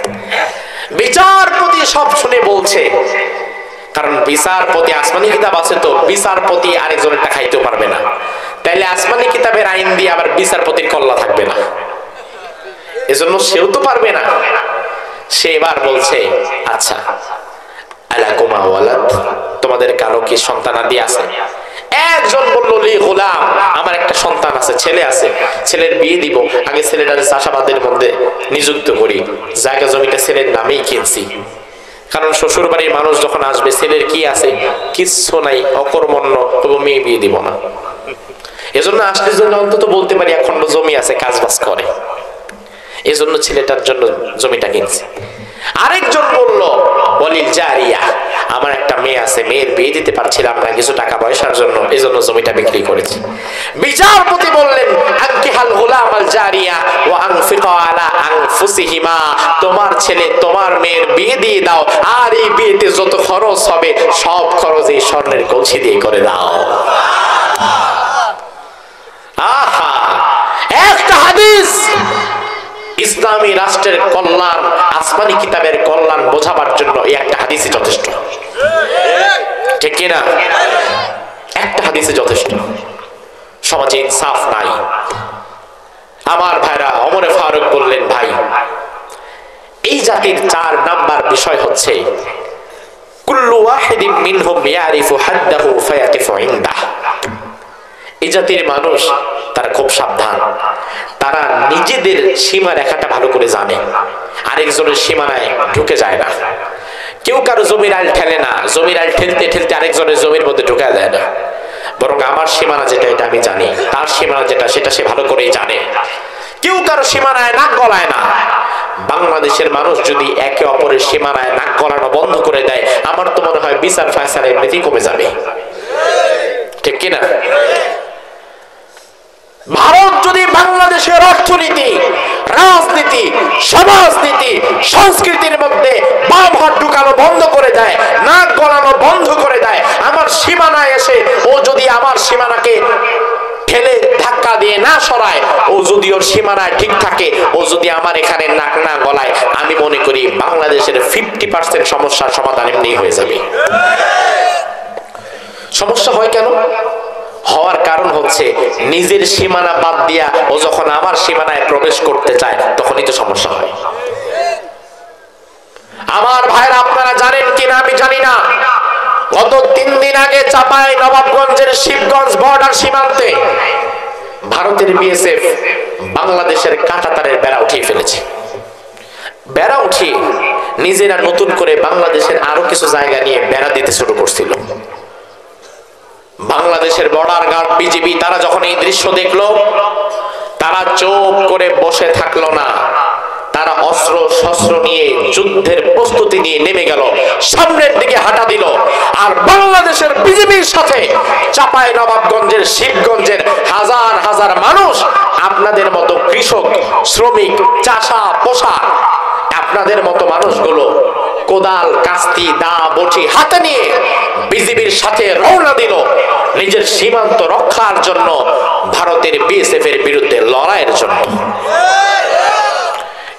[SPEAKER 1] বিচারপতি সব শুনে বলছে, কারণ বিচারপতি আসমানি কিতাব আছে তো বিচারপতি আরেকজনেরটা খাইতেও পারবে না, তাইলে আসমানি কিতাবের আইন দিয়ে আবার বিচারপতির কল্লা থাকবে না, এজন্য সেও তো পারবে না। সে এবার বলছে আচ্ছা আলাকুমা ওয়ালাদ, তোমাদের কারো কি সন্তানাদি আছে? একজন বলল লি গোলাম, আমার একটা সন্তান আছে, ছেলে আছে, ছেলের বিয়ে দিব, আগে ছেলেটার চাষাবাদের মধ্যে নিযুক্ত করি, জায়গা জমিটা ছেলের নামেই কিনছি, কারণ শ্বশুর বাড়ির মানুষ যখন আসবে ছেলের কি আছে, কিচ্ছু নাই, অকর্মণ্য, তবু মেয়ে বিয়ে দিব না। এজন্য আসলে জন্য অন্তত বলতে পারি এখন জমি আছে, কাজ বাজ করে, এজন্য ছেলেটার জন্য জমিটা কিনছি। আরেকজন বলল ওয়ালিল জারিয়া, আমার একটা মেয়ে আছে, মেয়ের বিয়ে দিতে পারছিলাম না কিছু টাকা পয়সার জন্য, এজন্য জমিটা বিক্রি করেছি। বিচারপতি বললেন আনকিহাল গোলাম আল জারিয়া ওয়া আনফিকু আলা আনফুসিহিমা, তোমার ছেলে তোমার মেয়ের বিয়ে দিয়ে দাও, আর এই বিয়েতে যত খরচ হবে সব খরচ এই স্বর্ণের কলসি দিয়ে করে দাও। আহা, একটা হাদিস ইসলামী রাষ্ট্রের কল্যাণ, আসমানি কিতাবের কল্যাণ বোঝাবার জন্য এই একটা হাদিসই যথেষ্ট, ঠিক কিনা? একটা হাদিসই যথেষ্ট। সমাজে ইনসাফ নাই। আমার ভাইরা, ওমর ফারুক বললেন ভাই এই জাতির 4 নাম্বার বিষয় হচ্ছে কুল্লু ওয়াহিদিন মিনহুম ইয়ারিফু হাদ্দাহু ফায়াকিফু ইনদাহ। এই জাতির মানুষ তারা খুব সাবধান, তারা নিজেদের সীমা রেখাটা ভালো করে জানে, আরেকজনের সীমানায় ঢুকে যায় না। কেউ কারো জমির আইল ঠেলে না, জমির আইল ঠেলতে ঠেলতে আরেকজনের জমির মধ্যে ঢুকে যায় না, বরং আমার সীমানা যেটা এটা আমি জানি, তার সীমানা যেটা সেটা সে ভালো করেই জানে। কেউ কারো সীমানায় নাক গলায় না। বাংলাদেশের মানুষ যদি একে অপরের সীমানায় নাক গলানো বন্ধ করে দেয়, আমার তো মনে হয় বিচার ফায়সালা এমনিতেই কমে যাবে, ঠিক কিনা? ভারত যদি বাংলাদেশের অর্থনীতি, রাজনীতি, সমাজনীতি, সংস্কৃতির মধ্যে বাম হাত ঢুকানো বন্ধ করে দেয়, নাক গলানো বন্ধ করে দেয়, আমার সীমানায় এসে ও যদি আমার সীমানাকে ঠেলে ধাক্কা দিয়ে না সরায়, ও যদি ওর সীমানায় ঠিক থাকে, ও যদি আমার এখানে নাক না গলায়, আমি মনে করি বাংলাদেশের 50% সমস্যার সমাধান এমনি হয়ে যাবে। সমস্যা হয় কেন? হওয়ার কারণ হচ্ছে নিজের সীমানা বাদ দিয়া ও যখন আমার সীমানায় প্রবেশ করতে চায় তখনই তো সমস্যা হয়। আমার ভাইরা, আপনারা জানেন কিনা আমি জানি না, গত 3 দিন আগে চাপাই নবাবগঞ্জের শিবগঞ্জ বর্ডার সীমান্তে ভারতের বিএসএফ বাংলাদেশের কাঁটাতারের বেড়া উঠিয়ে ফেলেছে। বেড়া উঠিয়ে নিজেরা নতুন করে বাংলাদেশের আরো কিছু জায়গা নিয়ে বেড়া দিতে শুরু করছিল। বাংলাদেশের বর্ডার গার্ড বিজিবি তারা যখন এই দৃশ্য দেখলো, তারা চুপ করে বসে থাকলো না, তারা অস্ত্র শস্ত্র নিয়ে যুদ্ধের প্রস্তুতি নিয়ে নেমে গেল, সামনের দিকে হাঁটা দিল। আর বাংলাদেশের বিজিবির সাথে চাপাই নবাবগঞ্জের শিবগঞ্জের হাজার হাজার মানুষ, আপনাদের মতো কৃষক, শ্রমিক, চাষা, পোষা, আপনাদের মতো মানুষগুলো কোদাল, কাস্তি, দা, বটি হাতে নিয়ে বিজিবির সাথে রওনা দিল নিজের সীমান্ত রক্ষার জন্য, ভারতের বিএসএফ এর বিরুদ্ধে লড়াইয়ের জন্য।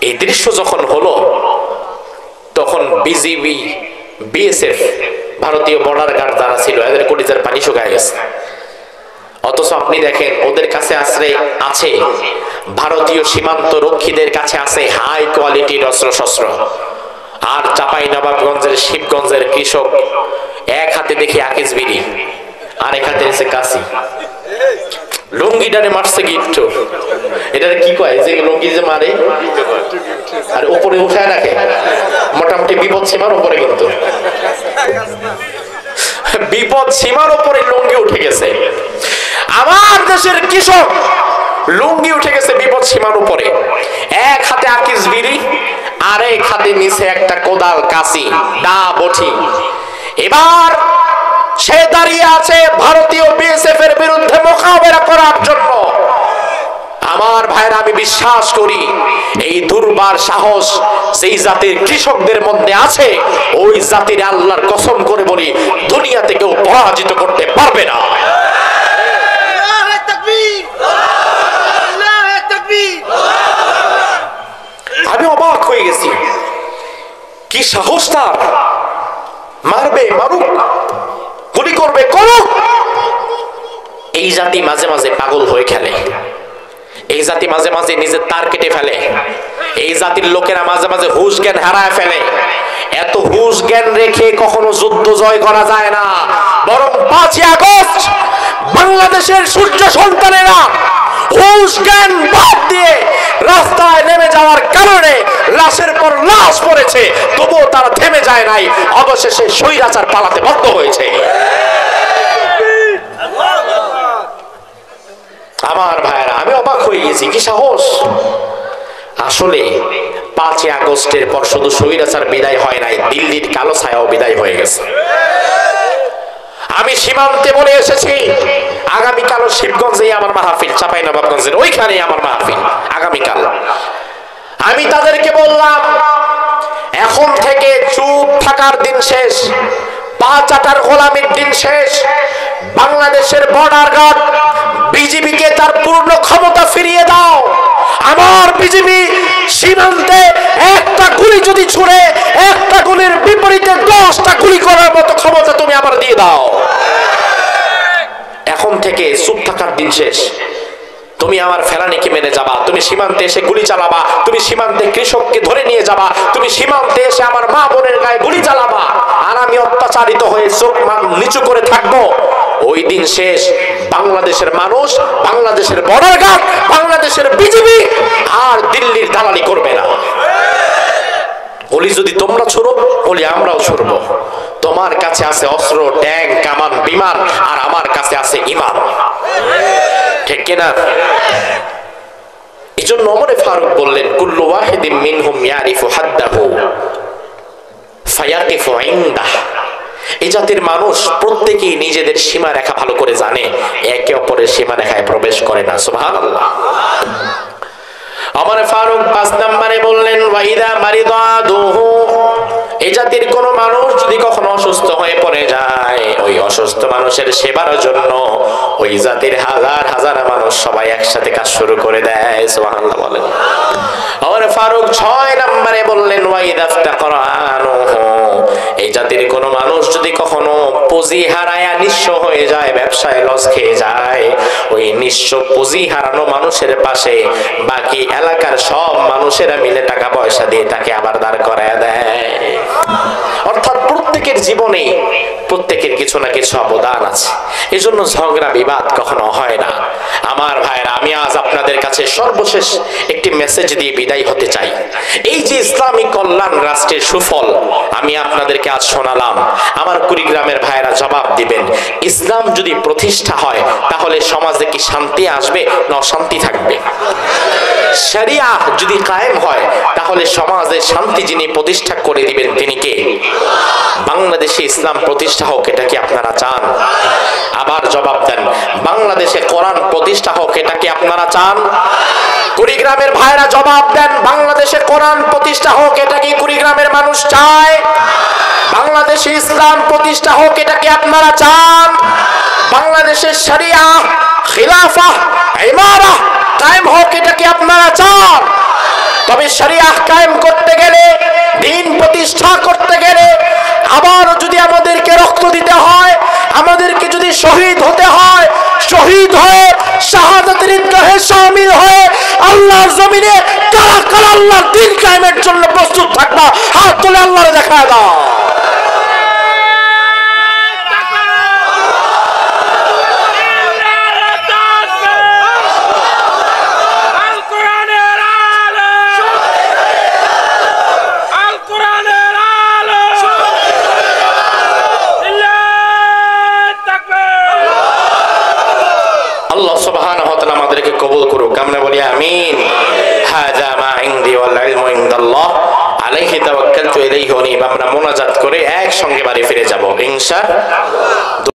[SPEAKER 1] এই দৃশ্য যখন হলো, তখন বিজিবি, বিএসএফ, ভারতীয় বর্ডার গার্ড যারা ছিল, এদের কলিজার পানি শুকায় গেছে। অথচ আপনি দেখেন ওদের কাছে আছে ভারতীয় সীমান্ত রক্ষীদের কাছে আছে হাই কোয়ালিটির অস্ত্র শস্ত্র। আর চাপাই নবাবগঞ্জের শিবগঞ্জের কৃষক এক হাতে দেখি আকিজ বিড়ি, আরেক হাতে এসে কাশি, লুঙ্গিটারে মারছে গিফট। এটা কি কয় যে লুঙ্গি যে মারে আর উপরে উঠায় রাখে, মোটামুটি বিপদ সীমার উপরে, কিন্তু বিপদ সীমার উপরে লুঙ্গি উঠে গেছে। আমার দেশের কৃষক লুঙ্গি উঠে গেছে বিপদ সীমার উপরে, এক হাতে আকিজ বিড়ি, আরেক হাতে নিচে একটা কোদাল, কাশি, দা, বটি। এবার সে দাঁড়িয়ে আছে ভারতীয় বিএসএফ এর বিরুদ্ধে মোকাবেলা করার জন্য। আমার ভাইরা, আমি বিশ্বাস করি এই দুর্বার সাহস যেই জাতির কৃষকদের মধ্যে আছে, ওই জাতির আল্লাহর কসম করে বলি দুনিয়াতে কেউ পরাজিত করতে পারবে না। আমি অবাক হয়ে গেছি, কি সাহস তার! মারবে মারুক, গুলি করবে করুক। এই জাতি মাঝে মাঝে পাগল হয়ে খেলে, এই জাতি মাঝে মাঝে নিজের তার কেটে ফেলে, এই জাতির লোকেরা মাঝে মাঝে হুশ জ্ঞান হারায় ফেলে। এত হুশ জ্ঞান রেখে কখনো যুদ্ধ জয় করা যায় না, বরং 5ই আগস্ট বাংলাদেশের সূর্য সন্তানেরা হুশ জ্ঞান বাদ দিয়ে রাস্তায় নেমে যাওয়ার কারণে লাশের পর লাশ পড়েছে, তবুও তারা থেমে যায় নাই, অবশেষে স্বৈরাচার পালাতে বাধ্য হয়েছে। আমার ভাইরা, আমি অবাক হয়ে গেছি, কি সাহস! আসলে 5ই আগস্টের পর শুধু স্বৈরাচার বিদায় হয় নাই, দিল্লির কালো ছায়াও বিদায় হয়ে গেছে। আমি সীমান্তে বলে এসেছি, আগামীকাল শিবগঞ্জে আমার মাহফিল, চাপাই নবাবগঞ্জের ওইখানে আমার মাহফিল আগামীকাল। আমি তাদেরকে বললাম, এখন থেকে চুপ থাকার দিন শেষ, পা চাটার গোলামির দিন শেষ। বাংলাদেশের বর্ডার গার্ড বিজিবিকে তার পূর্ণ ক্ষমতা ফিরিয়ে দাও। আমার বিজিবি সীমান্তে একটা গুলি যদি ছুড়ে, একটা গুলির বিপরীতে 10টা গুলি করার মতো ক্ষমতা তুমি আমার দিয়ে দাও। এখন থেকে চুপ থাকার দিন শেষ। তুমি আমার ফেলানিকে মেনে যাবা, তুমি সীমান্তে এসে গুলি চালাবা, তুমি সীমান্তে কৃষককে ধরে নিয়ে যাবা, তুমি সীমান্তে এসে আমার মা বোনের গায়ে গুলি চালাবা, আর আমি অত্যাচারিত হয়ে চোখ নিচু করে থাকবো। ওই দিন শেষ। বাংলাদেশের মানুষ, বাংলাদেশের বর্ডার গার্ড, বাংলাদেশের বিজিবি আর দিল্লির দালালি করবে না। গুলি যদি তোমরা ছুড়ো, গুলি আমরাও ছুড়বো। তোমার কাছে আছে অস্ত্র, ট্যাঙ্ক, কামান, বিমান, আর আমার কাছে আছে ঈমান। ঠিক কিনা? এজন্য ওমর ফারুক বললেন, কুল্লু ওয়াহিদিন মিনহুম ইয়ারিফু হাদ্দাহু ফায়াকিফু ইনদাহ। এই জাতির মানুষ প্রত্যেকেই নিজেদের সীমারেখা ভালো করে জানে, একে অপরের সীমারেখায় প্রবেশ করে না। সুবহানাল্লাহ। ওমর ফারুক 5 নম্বরে বললেন, ওয়াইদা মারিদাদুহু, এই জাতির কোন মানুষ যদি কখনো অসুস্থ হয়ে পড়ে যায়, ওই অসুস্থ মানুষের সেবার জন্য ওই জাতির হাজার হাজার মানুষ সবাই একসাথে কাজ শুরু করে দেয়। সুবহানাল্লাহ বলেন। ওমর ফারুক 6 নম্বরে বললেন, ওয়াইদা ইফতাকরানুহু, এই জাতির কোন মানুষ যদি কখনো পুঁজি হারায়া নিঃস্ব হয়ে যায়, ব্যবসায় লস খেয়ে যায়, ওই নিঃস্ব পুঁজি হারানো মানুষের পাশে বাকি এলাকার সব মানুষেরা মিলে টাকা পয়সা দিয়ে তাকে আবার দাঁড় করায় দেয়। অর্থাৎ প্রত্যেকের জীবনে প্রত্যেকের কিছু না কিছু অবদান আছে, এজন্য ঝগড়া বিবাদ কখনো হয় না। আমার ভাইরা, আমি আজ আপনাদের কাছে সর্বশেষ একটি মেসেজ দিয়ে বিদায় হতে চাই। এই যে ইসলামী কল্যাণ রাষ্ট্রের সুফল আমি আপনাদেরকে আজ শোনালাম, আমার কুড়িগ্রামের ভাইরা জবাব দিবেন, ইসলাম যদি প্রতিষ্ঠা হয় তাহলে সমাজে কি শান্তি আসবে না অশান্তি থাকবে? শরিয়া যদি কায়েম হয় তাহলে সমাজে শান্তি যিনি প্রতিষ্ঠা করে দিবেন তিনি কে? বাংলাদেশে ইসলাম প্রতিষ্ঠা হোক, এটা কি আপনারা চান? আবার জবাব দেন, বাংলাদেশে কোরআন প্রতিষ্ঠা হোক, এটা কি আপনারা চান? কুড়িগ্রামের ভাইরা জবাব দেন, বাংলাদেশে কোরআন প্রতিষ্ঠা হোক, এটা কি কুড়িগ্রামের মানুষ চায়? বাংলাদেশে ইসলাম প্রতিষ্ঠা হোক, এটা কি আপনারা চান? বাংলাদেশে শরিয়া, খিলাফা, ইমারা কায়েম হোক, এটা কি আপনারা চান? তবে শরিয়া কায়েম করতে গেলে, দ্বীন প্রতিষ্ঠা করতে গেলে, আবার যদি আমাদেরকে রক্ত দিতে হয়, আমাদেরকে যদি শহীদ হতে হয়, শহীদ হয়ে শাহাদাতের ঈদগাহে শামিল হয়ে আল্লাহর জমিনে কারা কারা আল্লাহর দ্বীন কায়েমের জন্য প্রস্তুত থাকবা, হাত তুলে আল্লাহরে দেখায় দাও। আল্লাহ সুবহানাহু ওয়া তাআলা আমাদেরকে কবুল করুক, আমরা বলি আমিন। হাযা মা ইনদি ওয়াল ইলমু ইনদাল্লাহ আলাইহি তাওয়াক্কালতু ইলাইহি উনীব। আমরা মুনাজাত করে একসঙ্গে বাড়ি ফিরে যাব ইনশাআল্লাহ।